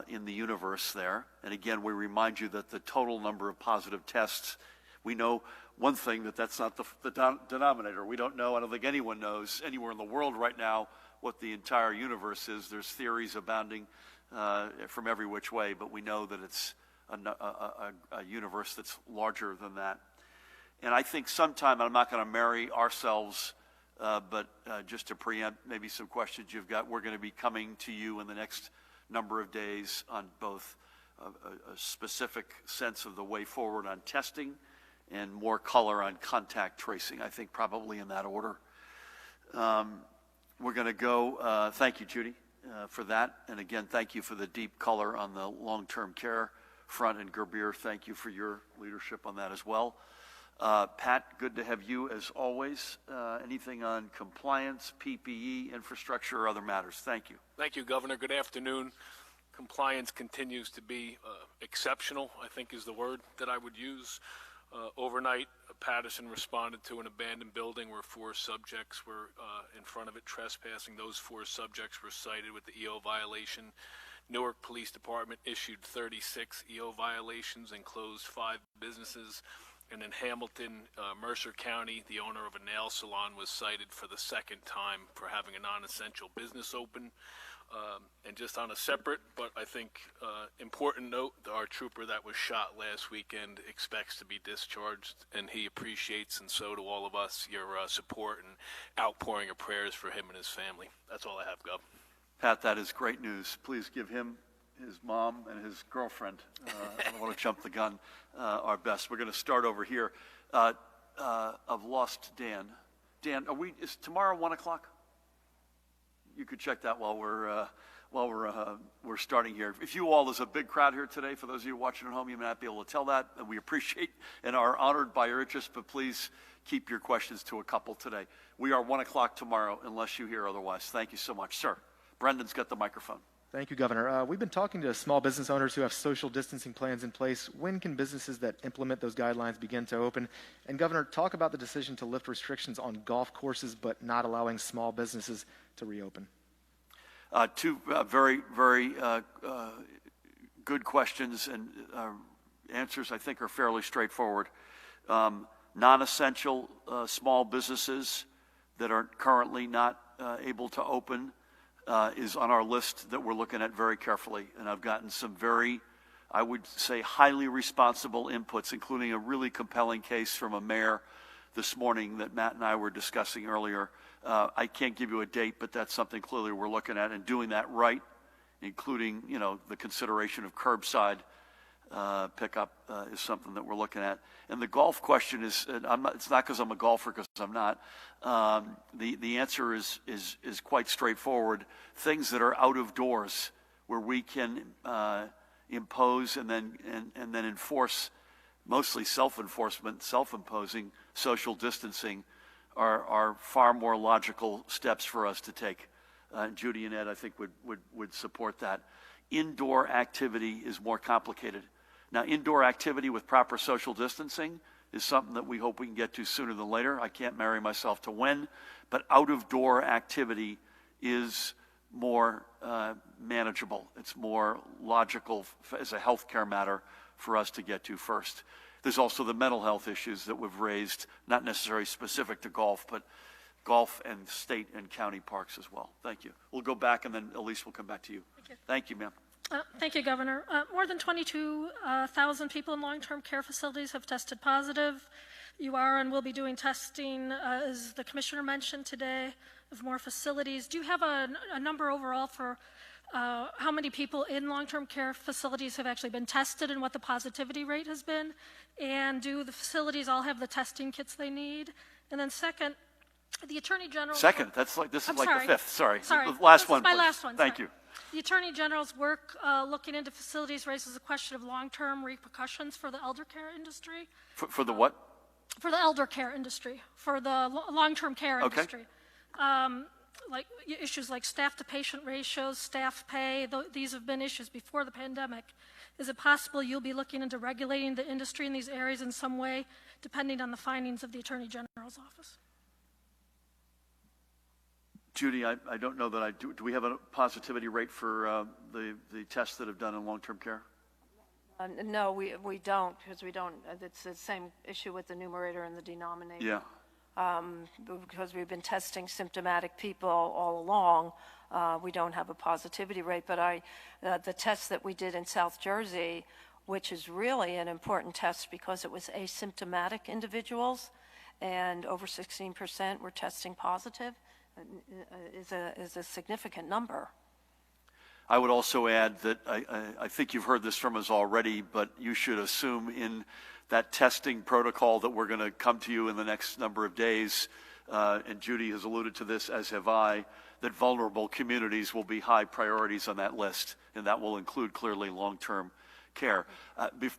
in the universe there. And again, we remind you that the total number of positive tests, we know one thing, that that's not the denominator. We don't know, I don't think anyone knows anywhere in the world right now what the entire universe is. There's theories abounding from every which way, but we know that it's a universe that's larger than that. And I think sometime, I'm not going to marry ourselves, but just to preempt maybe some questions you've got, we're going to be coming to you in the next number of days on both a specific sense of the way forward on testing and more color on contact tracing, I think probably in that order. We're going to go, thank you, Judy, for that. And again, thank you for the deep color on the long-term care front. And Gerbir, thank you for your leadership on that as well. Pat, good to have you as always. Anything on compliance, PPE, infrastructure, or other matters? Thank you. Thank you, Governor. Good afternoon. Compliance continues to be exceptional, I think is the word that I would use. Overnight, Patterson responded to an abandoned building where 4 subjects were in front of it trespassing. Those 4 subjects were cited with the EO violation. Newark Police Department issued 36 EO violations and closed 5 businesses. And in Hamilton, Mercer County, the owner of a nail salon was cited for the 2nd time for having a non-essential business open. And just on a separate, but I think important note, our trooper that was shot last weekend expects to be discharged, and he appreciates, and so do all of us, your support and outpouring of prayers for him and his family. That's all I have, Gov. Pat, that is great news. Please give him, his mom, and his girlfriend, I don't want to jump the gun, our best. We're going to start over here. I've lost Dan. Dan, is tomorrow 1 o'clock? You could check that while we're starting here. If you all, there's a big crowd here today. For those of you watching at home, you may not be able to tell that. And we appreciate and are honored by your interest, but please keep your questions to a couple today. We are 1 o'clock tomorrow, unless you hear otherwise. Thank you so much, sir. Brendan's got the microphone. Thank you, Governor. We've been talking to small business owners who have social distancing plans in place. When can businesses that implement those guidelines begin to open? And Governor, talk about the decision to lift restrictions on golf courses but not allowing small businesses to reopen. Two very, very good questions, and answers I think are fairly straightforward. Non-essential small businesses that are currently not able to open is on our list that we're looking at very carefully. And I've gotten some very, I would say, highly responsible inputs, including a really compelling case from a mayor this morning that Matt and I were discussing earlier. I can't give you a date, but that's something clearly we're looking at, and doing that right, including, the consideration of curbside pickup is something that we're looking at. And the golf question is, it's not because I'm a golfer, because I'm not. The answer is quite straightforward. Things that are out of doors where we can impose and then enforce, mostly self-imposing social distancing are far more logical steps for us to take. Judy and Ed, I think, would support that. Indoor activity is more complicated. Now, indoor activity with proper social distancing is something that we hope we can get to sooner than later. I can't marry myself to when, but out-of-door activity is more manageable. It's more logical as a healthcare matter for us to get to first. There's also the mental health issues that we've raised, not necessarily specific to golf, but golf and state and county parks as well. Thank you. We'll go back, and then Elise will come back to you. Thank you. Thank you, ma'am. Thank you, Governor. More than 22,000 people in long-term care facilities have tested positive. You are and will be doing testing, as the Commissioner mentioned today, of more facilities. Do you have a number overall for how many people in long-term care facilities have actually been tested and what the positivity rate has been? And do the facilities all have the testing kits they need? And then second, the Attorney General... Second, this is like the fifth, sorry. Sorry. Last one, my please. last one. Thank sorry. you. The Attorney General's work looking into facilities raises a question of long-term repercussions for the elder care industry. For the what? For the elder care industry, for the long-term care industry. Like issues like staff-to-patient ratios, staff pay, these have been issues before the pandemic. Is it possible you'll be looking into regulating the industry in these areas in some way, depending on the findings of the Attorney General's office? Judy, I don't know that I do. Do we have a positivity rate for the tests that have done in long-term care? No, we don't, because we don't. It's the same issue with the numerator and the denominator. Yeah. because we've been testing symptomatic people all along. We don't have a positivity rate, but the test that we did in South Jersey, which is really an important test because it was asymptomatic individuals, and over 16% were testing positive, is a significant number. I would also add that I think you've heard this from us already, but you should assume in that testing protocol that we're going to come to you in the next number of days, and Judy has alluded to this, as have I, that vulnerable communities will be high priorities on that list, and that will include clearly long-term care.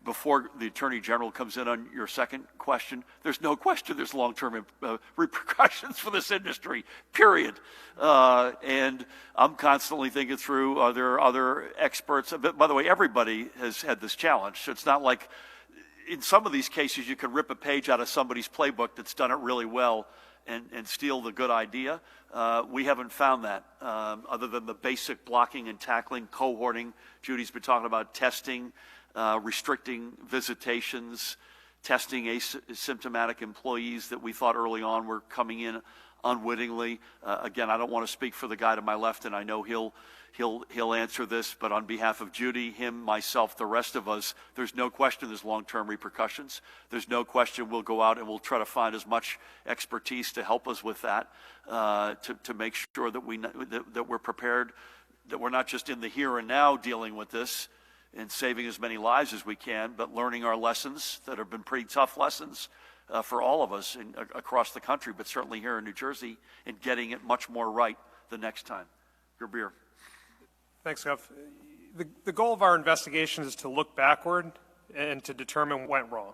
Before the Attorney General comes in on your second question, there's no question there's long-term repercussions for this industry, period. And I'm constantly thinking through, are there other experts? By the way, everybody has had this challenge. So it's not like in some of these cases you can rip a page out of somebody's playbook that's done it really well and steal the good idea. We haven't found that, other than the basic blocking and tackling, cohorting. Judy's been talking about testing, restricting visitations, testing asymptomatic employees that we thought early on were coming in unwittingly. Again, I don't want to speak for the guy to my left, and I know he'll answer this, but on behalf of Judy, him, myself, the rest of us, there's no question there's long-term repercussions. There's no question we'll go out and we'll try to find as much expertise to help us with that, to make sure that we're prepared, that we're not just in the here and now dealing with this and saving as many lives as we can, but learning our lessons that have been pretty tough lessons for all of us across the country, but certainly here in New Jersey, and getting it much more right the next time. Gerbir. Thanks, Gov. The goal of our investigation is to look backward and to determine what went wrong,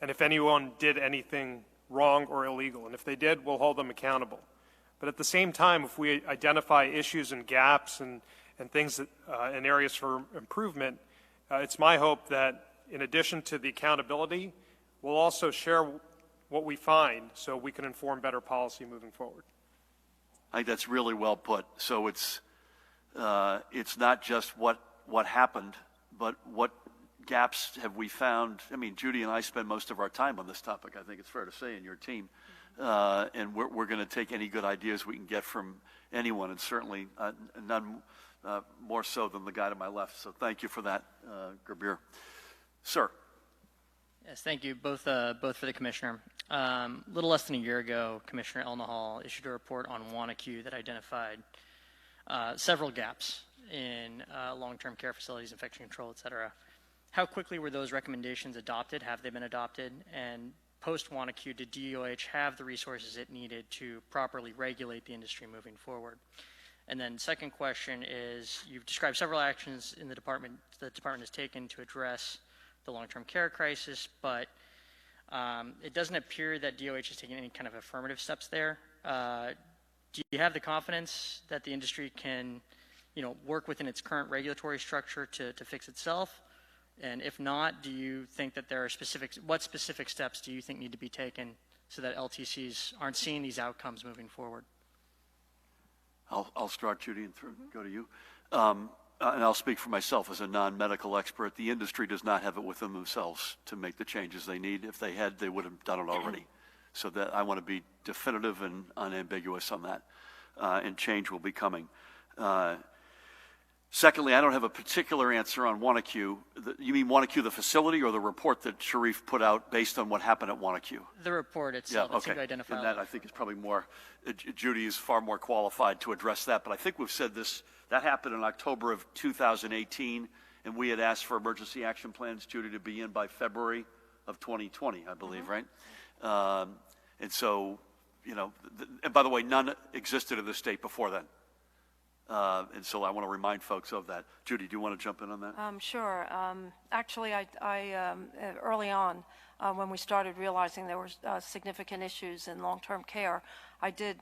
and if anyone did anything wrong or illegal. And if they did, we'll hold them accountable. But at the same time, if we identify issues and gaps and things that, and areas for improvement, it's my hope that in addition to the accountability, we'll also share what we find so we can inform better policy moving forward. I think that's really well put. So it's not just what happened, but what gaps have we found. I mean, Judy and I spend most of our time on this topic, I think it's fair to say, in your team. And we're going to take any good ideas we can get from anyone, and certainly none more so than the guy to my left. So thank you for that, Gerbir. Sir. Yes, thank you, both for the Commissioner. A little less than a year ago, Commissioner Elnahal issued a report on UNIQLO that identified several gaps in long-term care facilities, infection control, et cetera. How quickly were those recommendations adopted? Have they been adopted? And post-UNIQLO, did DOH have the resources it needed to properly regulate the industry moving forward? And then second question is, you've described several actions in the department has taken to address the long-term care crisis, but it doesn't appear that DOH is taking any kind of affirmative steps there. Do you have the confidence that the industry can, work within its current regulatory structure to fix itself? And if not, do you think that there are what specific steps do you think need to be taken so that LTCs aren't seeing these outcomes moving forward? I'll start, Judy, and go to you. And I'll speak for myself as a non-medical expert. The industry does not have it within themselves to make the changes they need. If they had, they would have done it already. So that I want to be definitive and unambiguous on that, and change will be coming. Secondly, I don't have a particular answer on UNIQLO. You mean UNIQLO, the facility, or the report that Sharif put out based on what happened at UNIQLO? The report itself. Yeah, okay. And that, I think, is probably more, Judy is far more qualified to address that. But I think we've said this, that happened in October of 2018, and we had asked for emergency action plans, Judy, to be in by February of 2020, I believe, right? And so, and by the way, none existed in the state before then. And so I want to remind folks of that. Judy, do you want to jump in on that? Sure. Actually, I early on, when we started realizing there were significant issues in long-term care, I did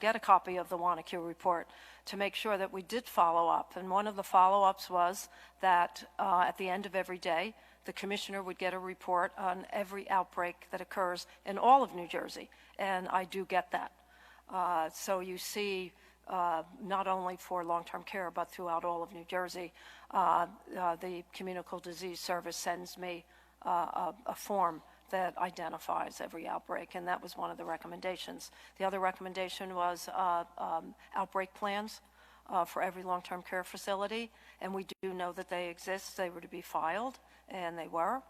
get a copy of the UNIQLO report to make sure that we did follow up. And one of the follow-ups was that at the end of every day, the commissioner would get a report on every outbreak that occurs in all of New Jersey, and I do get that. So you see, not only for long-term care, but throughout all of New Jersey, the Communicable Disease Service sends me a form that identifies every outbreak, and that was one of the recommendations. The other recommendation was outbreak plans for every long-term care facility, and we do know that they exist. They were to be filed, and they were.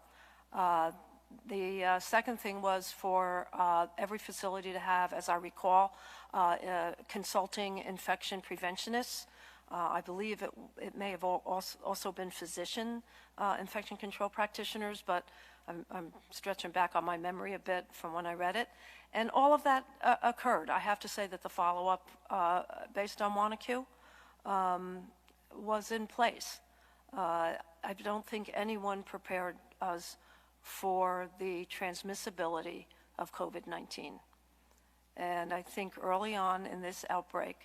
The second thing was for every facility to have, as I recall, consulting infection preventionists. I believe it may have also been physician infection control practitioners, but I'm stretching back on my memory a bit from when I read it. And all of that occurred. I have to say that the follow-up based on UNIQLO was in place. I don't think anyone prepared us for the transmissibility of COVID-19. And I think early on in this outbreak,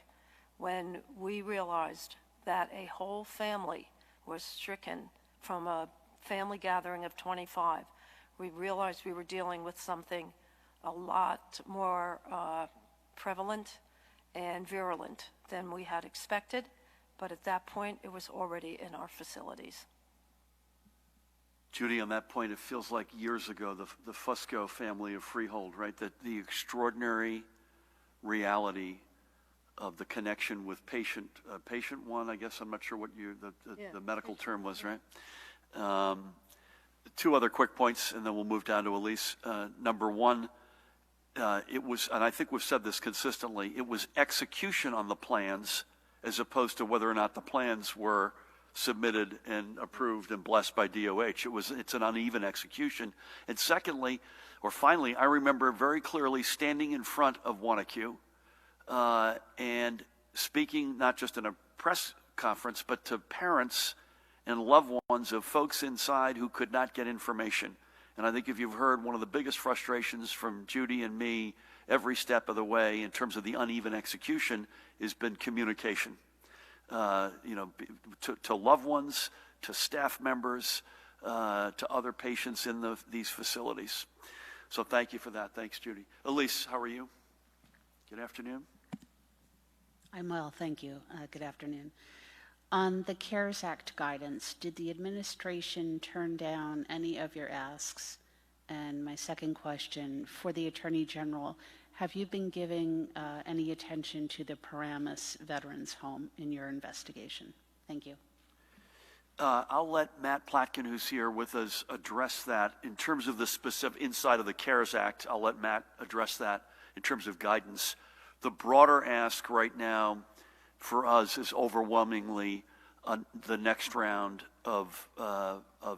when we realized that a whole family was stricken from a family gathering of 25, we realized we were dealing with something a lot more prevalent and virulent than we had expected, but at that point, it was already in our facilities. Judy, on that point, it feels like years ago, the Fusco family of Freehold, right? That the extraordinary reality of the connection with patient one, I guess, I'm not sure what the medical term was, right? Two other quick points, and then we'll move down to Elise. Number one, it was, and I think we've said this consistently, it was execution on the plans as opposed to whether or not the plans were submitted and approved and blessed by DOH. It's an uneven execution. And secondly, or finally, I remember very clearly standing in front of UNIQLO and speaking not just in a press conference, but to parents and loved ones of folks inside who could not get information. And I think if you've heard, one of the biggest frustrations from Judy and me every step of the way in terms of the uneven execution has been communication. To loved ones, to staff members, to other patients in these facilities. So thank you for that. Thanks, Judy. Elise, how are you? Good afternoon. I'm well, thank you. Good afternoon. On the CARES Act guidance, did the administration turn down any of your asks? And my second question, for the Attorney General, have you been giving any attention to the Paramus Veterans Home in your investigation? Thank you. I'll let Matt Platkin, who's here with us, address that. In terms of the specific inside of the CARES Act, I'll let Matt address that in terms of guidance. The broader ask right now for us is overwhelmingly the next round of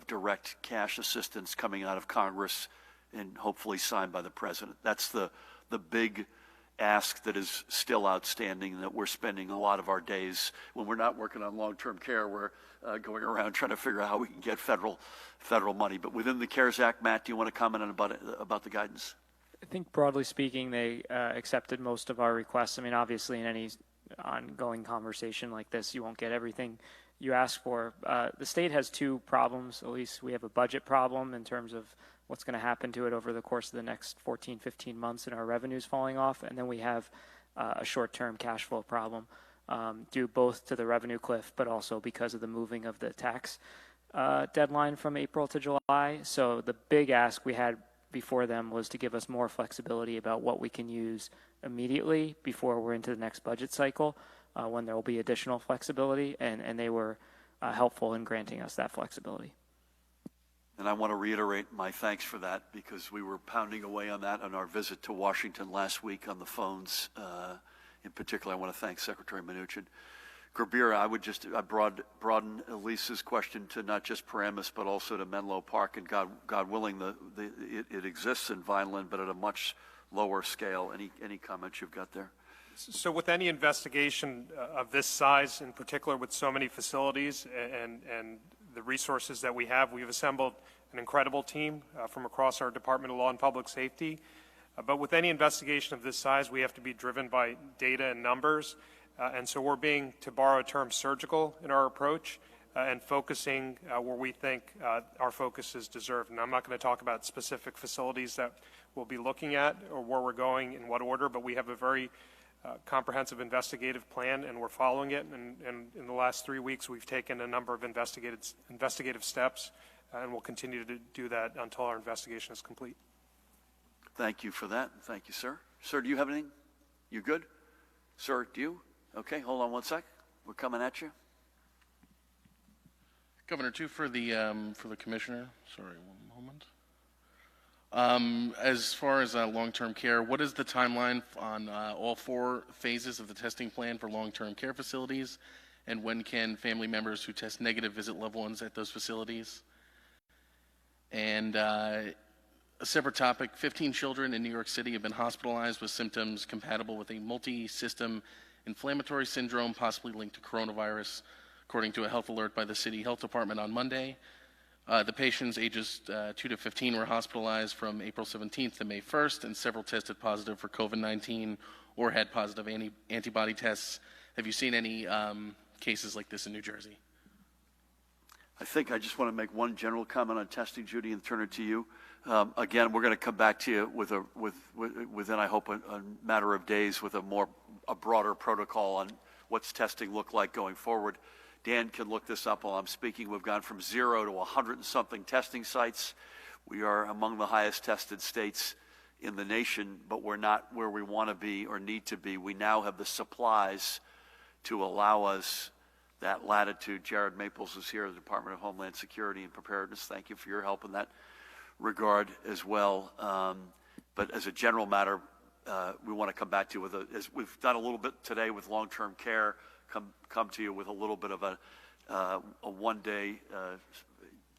direct cash assistance coming out of Congress and hopefully signed by the President. That's the big ask that is still outstanding, that we're spending a lot of our days when we're not working on long-term care. We're going around trying to figure out how we can get federal money. But within the CARES Act, Matt, do you want to comment on about the guidance? I think broadly speaking, they accepted most of our requests. I mean, obviously, in any ongoing conversation like this, you won't get everything you ask for. The state has two problems. At least we have a budget problem in terms of what's going to happen to it over the course of the next 14, 15 months and our revenues falling off. And then we have a short-term cash flow problem due both to the revenue cliff, but also because of the moving of the tax deadline from April to July. So the big ask we had before them was to give us more flexibility about what we can use immediately before we're into the next budget cycle, when there will be additional flexibility, and they were helpful in granting us that flexibility. And I want to reiterate my thanks for that, because we were pounding away on that on our visit to Washington last week on the phones. In particular, I want to thank Secretary Mnuchin. Gerbera, I would just broaden Elise's question to not just Paramus, but also to Menlo Park, and God willing, it exists in Vineland, but at a much lower scale. Any comments you've got there? So with any investigation of this size, in particular with so many facilities and the resources that we have, we've assembled an incredible team from across our Department of Law and Public Safety. But with any investigation of this size, we have to be driven by data and numbers. And so we're being, to borrow a term, surgical in our approach and focusing where we think our focus is deserved. And I'm not going to talk about specific facilities that we'll be looking at or where we're going in what order, but we have a very comprehensive investigative plan, and we're following it. And in the last 3 weeks, we've taken a number of investigative steps and we'll continue to do that until our investigation is complete. Thank you for that. Thank you, sir. Sir, do you have anything? You good? Sir, do you? Okay, hold on one sec. We're coming at you. Governor, too, for the commissioner. Sorry, one moment. As far as long-term care, what is the timeline on all 4 phases of the testing plan for long-term care facilities? And when can family members who test negative visit loved ones at those facilities? And a separate topic, 15 children in New York City have been hospitalized with symptoms compatible with a multi-system inflammatory syndrome, possibly linked to coronavirus, according to a health alert by the city health department on Monday. The patients ages 2 to 15 were hospitalized from April 17th to May 1st, and several tested positive for COVID-19 or had positive antibody tests. Have you seen any cases like this in New Jersey? I think I just want to make one general comment on testing, Judy, and turn it to you. Again, we're going to come back to you within, I hope, a matter of days with a broader protocol on what's testing look like going forward. Dan can look this up while I'm speaking. We've gone from 0 to 100 and something testing sites. We are among the highest tested states in the nation, but we're not where we want to be or need to be. We now have the supplies to allow us that latitude. Jared Maples is here, the Department of Homeland Security and Preparedness. Thank you for your help in that regard as well. But as a general matter, we want to come back to you as we've done a little bit today with long-term care, come to you with a little bit of a one-day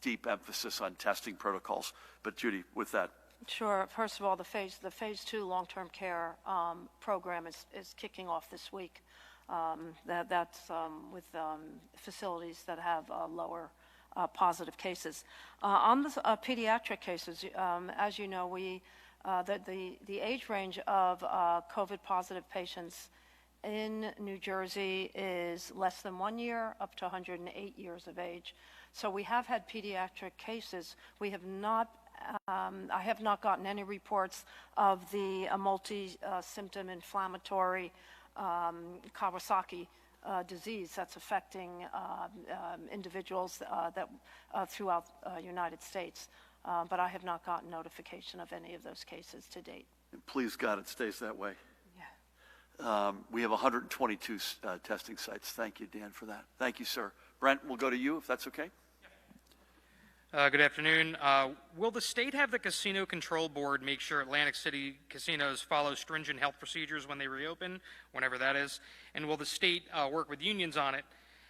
deep emphasis on testing protocols. But Judy, with that. Sure. First of all, the phase 2 long-term care program is kicking off this week. That's with facilities that have lower positive cases. On the pediatric cases, as you know, the age range of COVID positive patients in New Jersey is less than 1 year up to 108 years of age. So we have had pediatric cases. We have not. I have not gotten any reports of the multi-symptom inflammatory Kawasaki disease that's affecting individuals throughout United States. But I have not gotten notification of any of those cases to date. And please God, it stays that way. Yeah. We have 122 testing sites. Thank you, Dan, for that. Thank you, sir. Brent, we'll go to you if that's okay. Good afternoon. Will the state have the Casino Control Board make sure Atlantic City casinos follow stringent health procedures when they reopen, whenever that is? And will the state work with unions on it?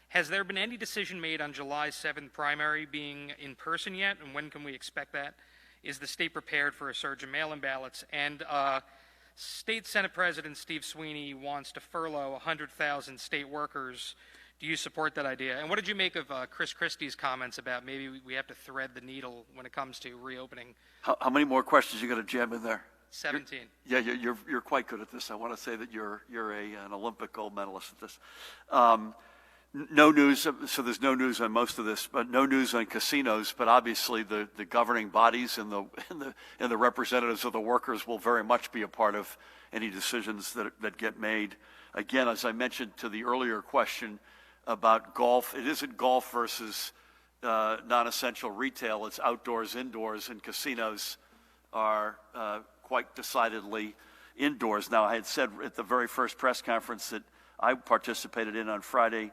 Has there been any decision made on July 7th primary being in person yet, and when can we expect that? Is the state prepared for a surge of mail-in ballots? And State Senate President Steve Sweeney wants to furlough 100,000 state workers. Do you support that idea? And what did you make of Chris Christie's comments about maybe we have to thread the needle when it comes to reopening? How many more questions you got to jam in there? 17. You're quite good at this. I want to say that you're an Olympic gold medalist at this. No news. So there's no news on most of this, but no news on casinos. But obviously, the governing bodies and the representatives of the workers will very much be a part of any decisions that get made. Again, as I mentioned to the earlier question about golf, it isn't golf versus non-essential retail. It's outdoors, indoors, and casinos are quite decidedly indoors. Now, I had said at the very first press conference that I participated in on Friday,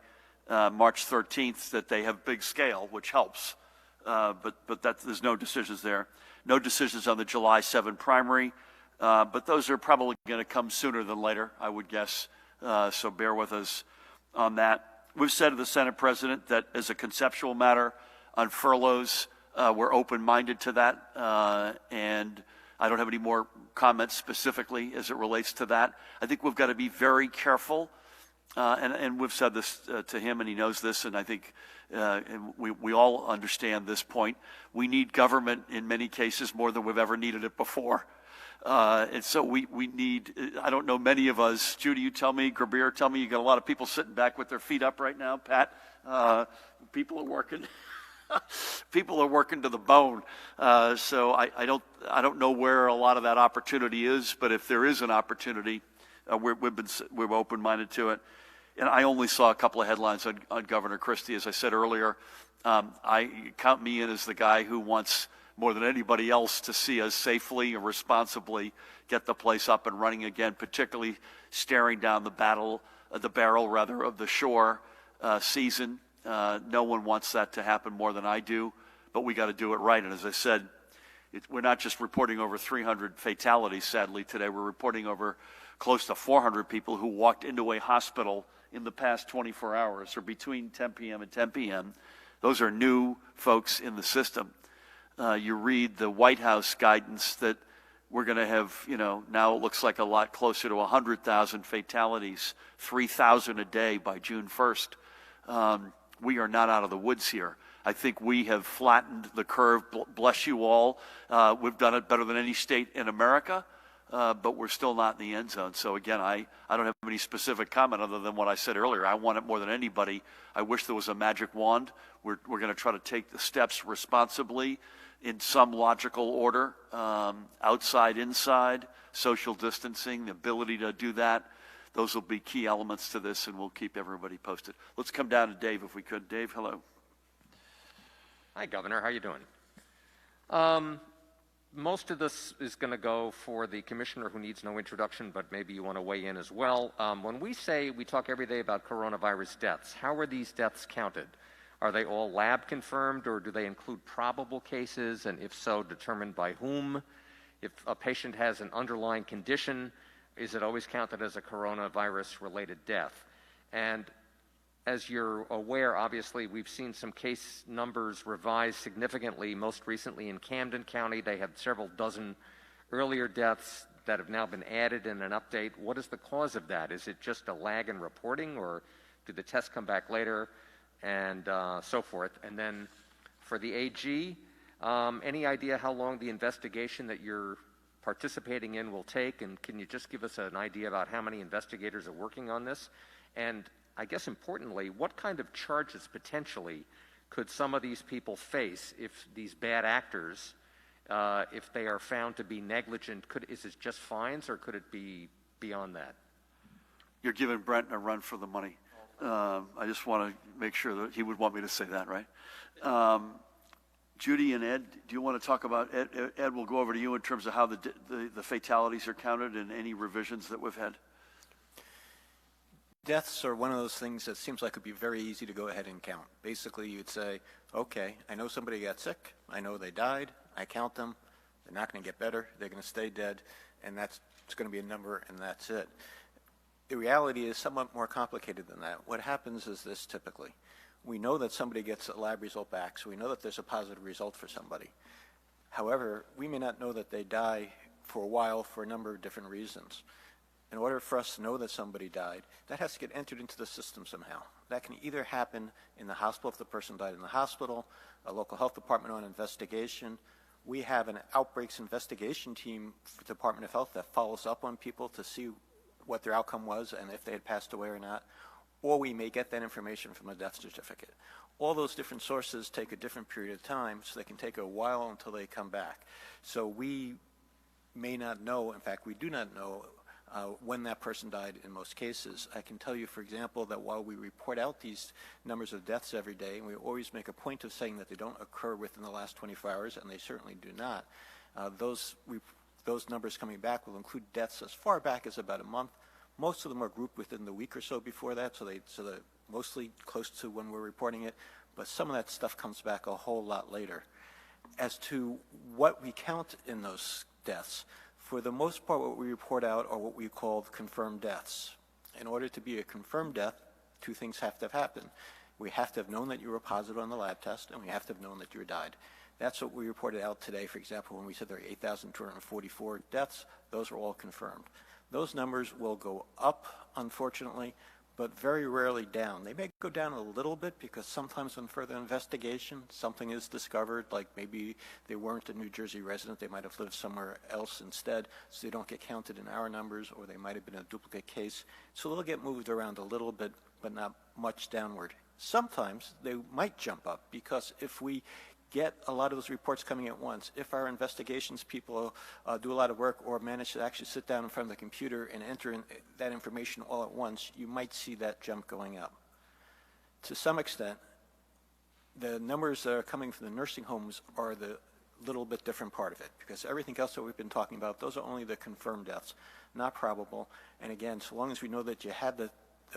March 13th, that they have big scale, which helps. But there's no decisions there. No decisions on the July 7 primary, but those are probably going to come sooner than later, I would guess. So bear with us on that. We've said to the Senate President that as a conceptual matter on furloughs, we're open-minded to that, and I don't have any more comments specifically as it relates to that. I think we've got to be very careful, and we've said this to him, and he knows this, and I think and we all understand this point. We need government in many cases more than we've ever needed it before. And so we need, I don't know, many of us, Judy, you tell me, Grabir, tell me, you got a lot of people sitting back with their feet up right now, Pat. People are working. People are working to the bone. So I don't know where a lot of that opportunity is, but if there is an opportunity, we're open-minded to it. and I only saw a couple of headlines on Governor Christie. As I said earlier, count me in as the guy who wants more than anybody else to see us safely and responsibly get the place up and running again, particularly staring down the barrel of the shore season. No one wants that to happen more than I do, but we got to do it right. And as I said, we're not just reporting over 300 fatalities, sadly, today. We're reporting over close to 400 people who walked into a hospital in the past 24 hours or between 10 p.m. and 10 p.m. Those are new folks in the system. You read the White House guidance that we're going to have, now it looks like a lot closer to 100,000 fatalities, 3,000 a day by June 1st. We are not out of the woods here. I think we have flattened the curve. Bless you all. We've done it better than any state in America, but we're still not in the end zone. So again, I don't have any specific comment other than what I said earlier. I want it more than anybody. I wish there was a magic wand. We're going to try to take the steps responsibly in some logical order, outside, inside, social distancing, the ability to do that. Those will be key elements to this, and we'll keep everybody posted. Let's come down to Dave if we could. Dave, hello. Hi, Governor. How you doing? Most of this is going to go for the commissioner who needs no introduction, but maybe you want to weigh in as well. When we talk every day about coronavirus deaths, how are these deaths counted? Are they all lab confirmed, or do they include probable cases, and if so, determined by whom? If a patient has an underlying condition, is it always counted as a coronavirus-related death? And as you're aware, obviously, we've seen some case numbers revised significantly. Most recently in Camden County, they had several dozen earlier deaths that have now been added in an update. What is the cause of that? Is it just a lag in reporting, or do the tests come back later, and so forth? And then for the AG, any idea how long the investigation that you're participating in will take? And can you just give us an idea about how many investigators are working on this? And I guess importantly, what kind of charges potentially could some of these people face if these bad actors, if they are found to be negligent? Is it just fines, or could it be beyond that? You're giving Brent a run for the money. I just want to make sure that he would want me to say that, right? Judy and Ed, do you want to talk about, Ed, we'll go over to you in terms of how the fatalities are counted and any revisions that we've had. Deaths are one of those things that seems like it would be very easy to go ahead and count. Basically, you'd say, okay, I know somebody got sick, I know they died, I count them, they're not going to get better, they're going to stay dead, and it's going to be a number, and that's it. The reality is somewhat more complicated than that. What happens is this typically. We know that somebody gets a lab result back, so we know that there's a positive result for somebody. However, we may not know that they die for a while for a number of different reasons. In order for us to know that somebody died, that has to get entered into the system somehow. That can either happen in the hospital if the person died in the hospital, a local health department on investigation. We have an outbreaks investigation team for the Department of Health that follows up on people to see what their outcome was and if they had passed away or not. Or we may get that information from a death certificate. All those different sources take a different period of time, so they can take a while until they come back. So we may not know, in fact, we do not know when that person died in most cases. I can tell you, for example, that while we report out these numbers of deaths every day, and we always make a point of saying that they don't occur within the last 24 hours, and they certainly do not, those numbers coming back will include deaths as far back as about a month. Most of them are grouped within the week or so before that, so they're mostly close to when we're reporting it, but some of that stuff comes back a whole lot later. As to what we count in those deaths, for the most part, what we report out are what we call confirmed deaths. In order to be a confirmed death, two things have to have happened. We have to have known that you were positive on the lab test, and we have to have known that you died. That's what we reported out today. For example, when we said there are 8,244 deaths, those are all confirmed. Those numbers will go up, unfortunately, but very rarely down. They may go down a little bit because sometimes on further investigation, something is discovered, like maybe they weren't a New Jersey resident, they might have lived somewhere else instead, so they don't get counted in our numbers, or they might have been a duplicate case. So they'll get moved around a little bit, but not much downward. Sometimes they might jump up because if we get a lot of those reports coming at once, if our investigations people do a lot of work or manage to actually sit down in front of the computer and enter in that information all at once, you might see that jump going up. To some extent, the numbers that are coming from the nursing homes are the little bit different part of it, because everything else that we've been talking about, those are only the confirmed deaths, not probable. And again, so long as we know that you had the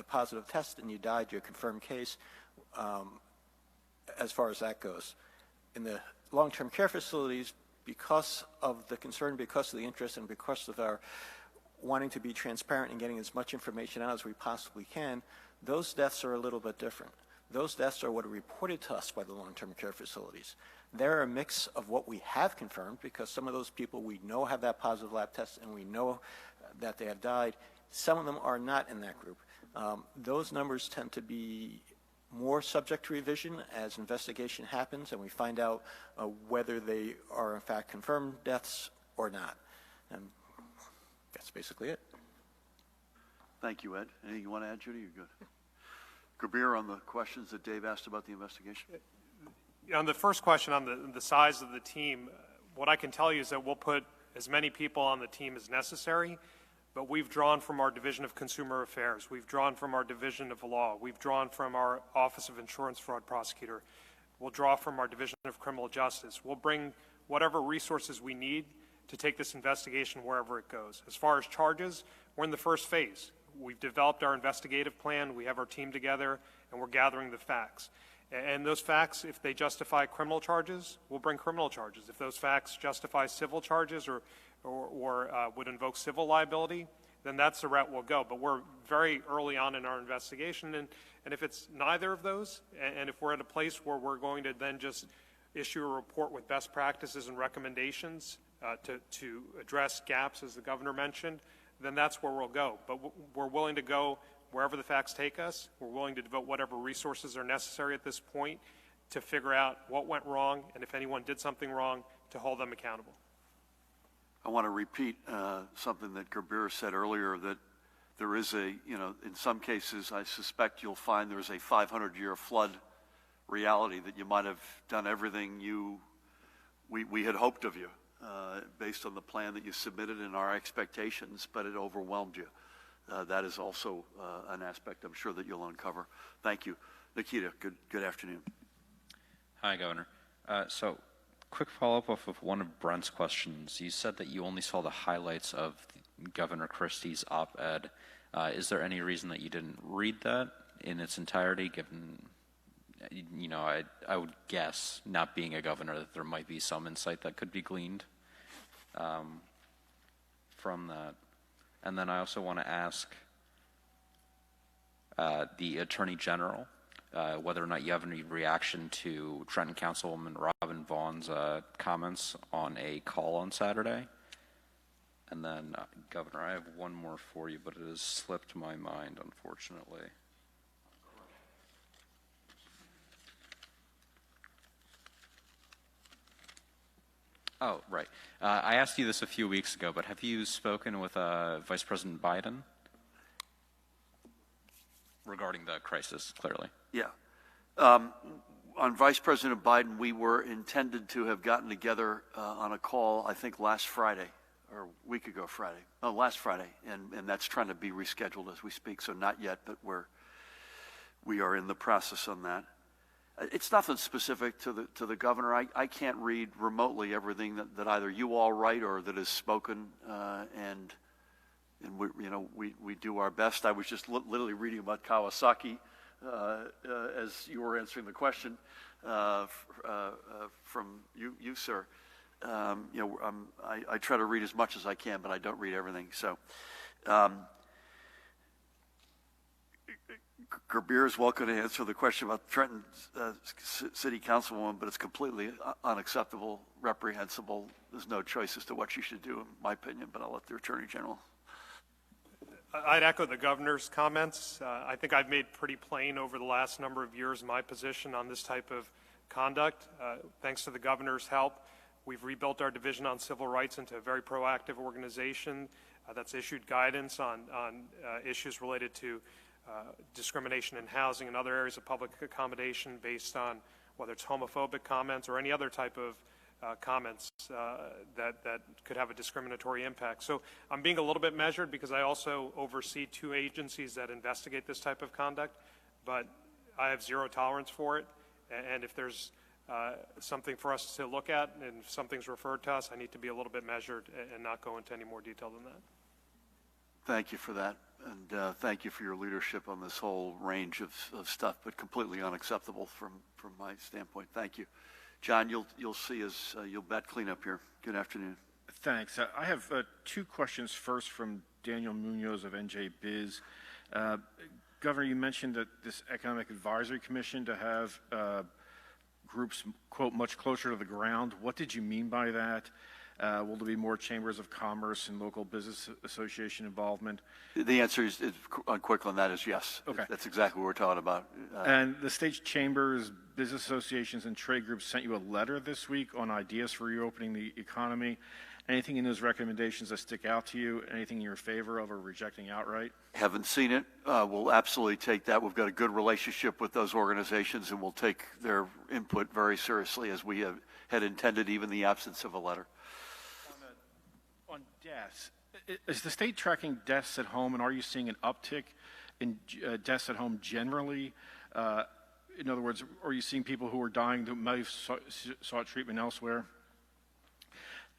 positive test and you died, you're a confirmed case, as far as that goes. In the long-term care facilities, because of the concern, because of the interest, and because of our wanting to be transparent and getting as much information out as we possibly can, those deaths are a little bit different. Those deaths are what are reported to us by the long-term care facilities. They're a mix of what we have confirmed, because some of those people we know have that positive lab test and we know that they have died. Some of them are not in that group. Those numbers tend to be more subject to revision as investigation happens and we find out whether they are in fact confirmed deaths or not. And that's basically it. Thank you, Ed. Anything you want to add, Judy? You're good. Kabir, on the questions that Dave asked about the investigation? On the first question on the size of the team, what I can tell you is that we'll put as many people on the team as necessary, but we've drawn from our Division of Consumer Affairs, we've drawn from our Division of Law, we've drawn from our Office of Insurance Fraud Prosecutor, we'll draw from our Division of Criminal Justice. We'll bring whatever resources we need to take this investigation wherever it goes. As far as charges, we're in the first phase. We've developed our investigative plan, we have our team together, and we're gathering the facts. And those facts, if they justify criminal charges, we'll bring criminal charges. If those facts justify civil charges or would invoke civil liability, then that's the route we'll go. But we're very early on in our investigation, and if it's neither of those, and if we're at a place where we're going to then just issue a report with best practices and recommendations to address gaps, as the governor mentioned, then that's where we'll go. But we're willing to go wherever the facts take us. We're willing to devote whatever resources are necessary at this point to figure out what went wrong, and if anyone did something wrong, to hold them accountable. I want to repeat something that Kabir said earlier, that there is in some cases, I suspect you'll find there's a 500-year flood reality, that you might have done everything we had hoped of you based on the plan that you submitted and our expectations, but it overwhelmed you. That is also an aspect I'm sure that you'll uncover. Thank you. Nikita, good afternoon. Hi, Governor. So, quick follow-up off of one of Brent's questions. You said that you only saw the highlights of Governor Christie's op-ed. Is there any reason that you didn't read that in its entirety, given, I would guess, not being a governor, that there might be some insight that could be gleaned from that? And then I also want to ask the Attorney General whether or not you have any reaction to Trenton Councilwoman Robin Vaughn's comments on a call on Saturday. And then, Governor, I have one more for you, but it has slipped my mind, unfortunately. Oh, right. I asked you this a few weeks ago, but have you spoken with Vice President Biden regarding the crisis, clearly? Yeah. On Vice President Biden, we were intended to have gotten together on a call, I think, last Friday, or a week ago Friday. No, last Friday, and that's trying to be rescheduled as we speak, so not yet, but we are in the process on that. It's nothing specific to the governor. I can't read remotely everything that either you all write or that is spoken, and we do our best. I was just literally reading about Kawasaki as you were answering the question from you, sir. I try to read as much as I can, but I don't read everything. So. Kabir is welcome to answer the question about Trenton City Councilwoman, but it's completely unacceptable, reprehensible. There's no choice as to what she should do, in my opinion, but I'll let the Attorney General. I'd echo the governor's comments. I think I've made pretty plain over the last number of years my position on this type of conduct. Thanks to the governor's help, we've rebuilt our Division on Civil Rights into a very proactive organization that's issued guidance on issues related to discrimination in housing and other areas of public accommodation based on whether it's homophobic comments or any other type of comments that could have a discriminatory impact. So I'm being a little bit measured because I also oversee 2 agencies that investigate this type of conduct, but I have zero tolerance for it. And if there's something for us to look at and if something's referred to us, I need to be a little bit measured and not go into any more detail than that. Thank you for that, and thank you for your leadership on this whole range of stuff, but completely unacceptable from my standpoint. Thank you. John, you'll see as you'll bet clean up here. Good afternoon. Thanks. I have 2 questions. First from Daniel Munoz of NJ Biz. Governor, you mentioned that this Economic Advisory Commission to have groups, quote, much closer to the ground. What did you mean by that? Will there be more chambers of commerce and local business association involvement? The answer is quick on that is yes. Okay. That's exactly what we're talking about. And the state's chambers, business associations, and trade groups sent you a letter this week on ideas for reopening the economy. Anything in those recommendations that stick out to you? Anything you're in favor of or rejecting outright? Haven't seen it. We'll absolutely take that. We've got a good relationship with those organizations, and we'll take their input very seriously as we had intended, even in the absence of a letter. On deaths, is the state tracking deaths at home, and are you seeing an uptick in deaths at home generally? In other words, are you seeing people who are dying who might have sought treatment elsewhere?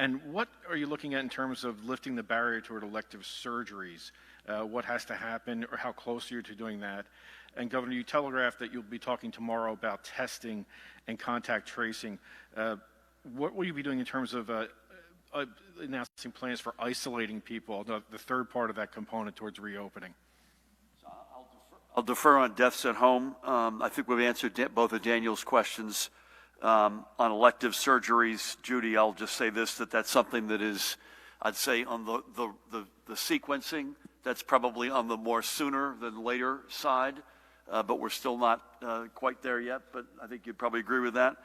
And what are you looking at in terms of lifting the barrier toward elective surgeries? What has to happen, or how close are you to doing that? And Governor, you telegraphed that you'll be talking tomorrow about testing and contact tracing. What will you be doing in terms of announcing plans for isolating people, the third part of that component towards reopening? I'll defer on deaths at home. I think we've answered both of Daniel's questions. On elective surgeries, Judy, I'll just say this, that's something that is, I'd say, on the sequencing, that's probably on the more sooner than later side, but we're still not quite there yet, but I think you'd probably agree with that.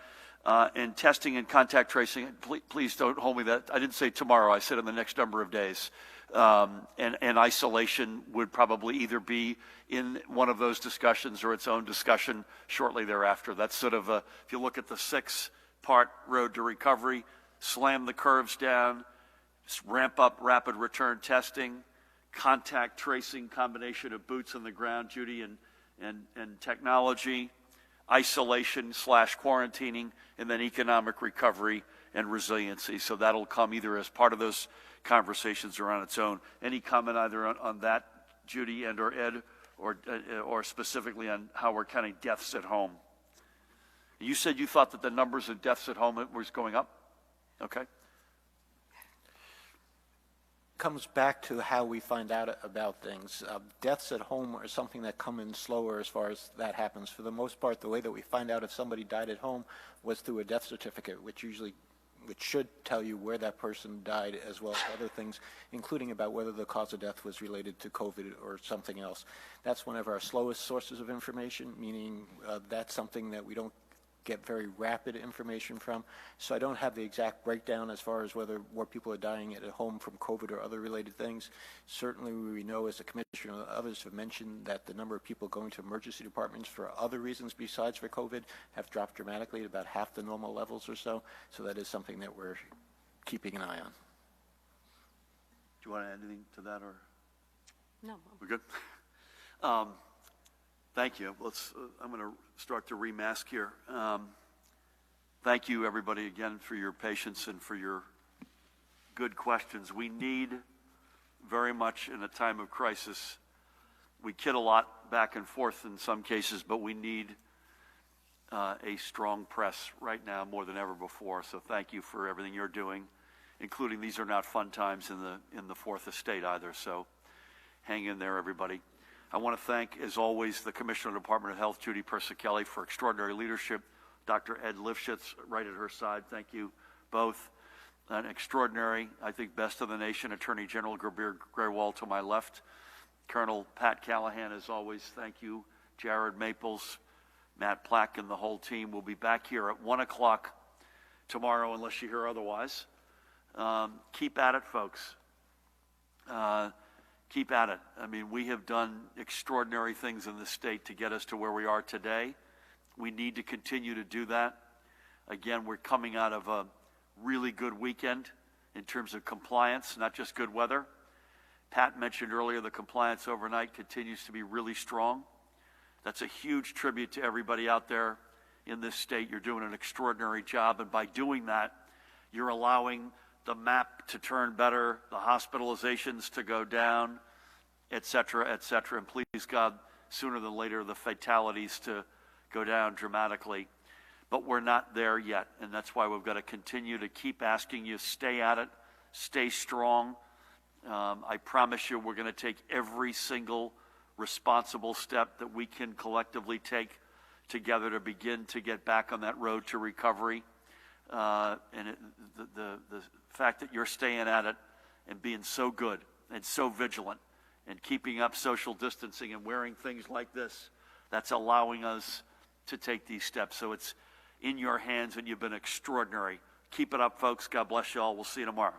And testing and contact tracing, please don't hold me that. I didn't say tomorrow, I said in the next number of days. And isolation would probably either be in one of those discussions or its own discussion shortly thereafter. That's sort of if you look at the 6-part road to recovery, slam the curves down, ramp up rapid return testing, contact tracing, combination of boots on the ground, Judy, and technology, isolation/quarantining, and then economic recovery and resiliency. So that'll come either as part of those conversations or on its own. Any comment either on that, Judy and or Ed, or specifically on how we're counting deaths at home? You said you thought that the numbers of deaths at home was going up? Okay. Comes back to how we find out about things. Deaths at home are something that come in slower as far as that happens. For the most part, the way that we find out if somebody died at home was through a death certificate, which should tell you where that person died, as well as other things, including about whether the cause of death was related to COVID or something else. That's one of our slowest sources of information, meaning that's something that we don't get very rapid information from. So I don't have the exact breakdown as far as whether more people are dying at home from COVID or other related things. Certainly we know, as the Commissioner and others have mentioned, that the number of people going to emergency departments for other reasons besides for COVID have dropped dramatically at about half the normal levels or so. So that is something that we're keeping an eye on. Do you want to add anything to that, or? No. We're good? Thank you. I'm going to start to remask here. Thank you, everybody, again, for your patience and for your good questions. We need very much in a time of crisis. We kid a lot back and forth in some cases, but we need a strong press right now more than ever before. So thank you for everything you're doing, including these are not fun times in the Fourth Estate either. So hang in there, everybody. I want to thank, as always, the Commissioner of the Department of Health, Judy Persicelli, for extraordinary leadership. Dr. Ed Lifshitz, right at her side. Thank you both. An extraordinary, I think, best of the nation, Attorney General Gurbir Grewal to my left. Colonel Pat Callahan, as always, thank you. Jared Maples, Matt Plack, and the whole team. We'll be back here at 1 o'clock tomorrow, unless you hear otherwise. Keep at it, folks. Keep at it. I mean, we have done extraordinary things in this state to get us to where we are today, We need to continue to do that. Again, we're coming out of a really good weekend in terms of compliance, not just good weather. Pat mentioned earlier the compliance overnight continues to be really strong. That's a huge tribute to everybody out there in this state. You're doing an extraordinary job, and by doing that, you're allowing the map to turn better, the hospitalizations to go down, et cetera, and please God, sooner than later, the fatalities to go down dramatically. But we're not there yet, and that's why we've got to continue to keep asking you, stay at it, stay strong. I promise you we're going to take every single responsible step that we can collectively take together to begin to get back on that road to recovery. The fact that you're staying at it and being so good and so vigilant and keeping up social distancing and wearing things like this, that's allowing us to take these steps. So it's in your hands, and you've been extraordinary. Keep it up, folks. God bless you all. We'll see you tomorrow.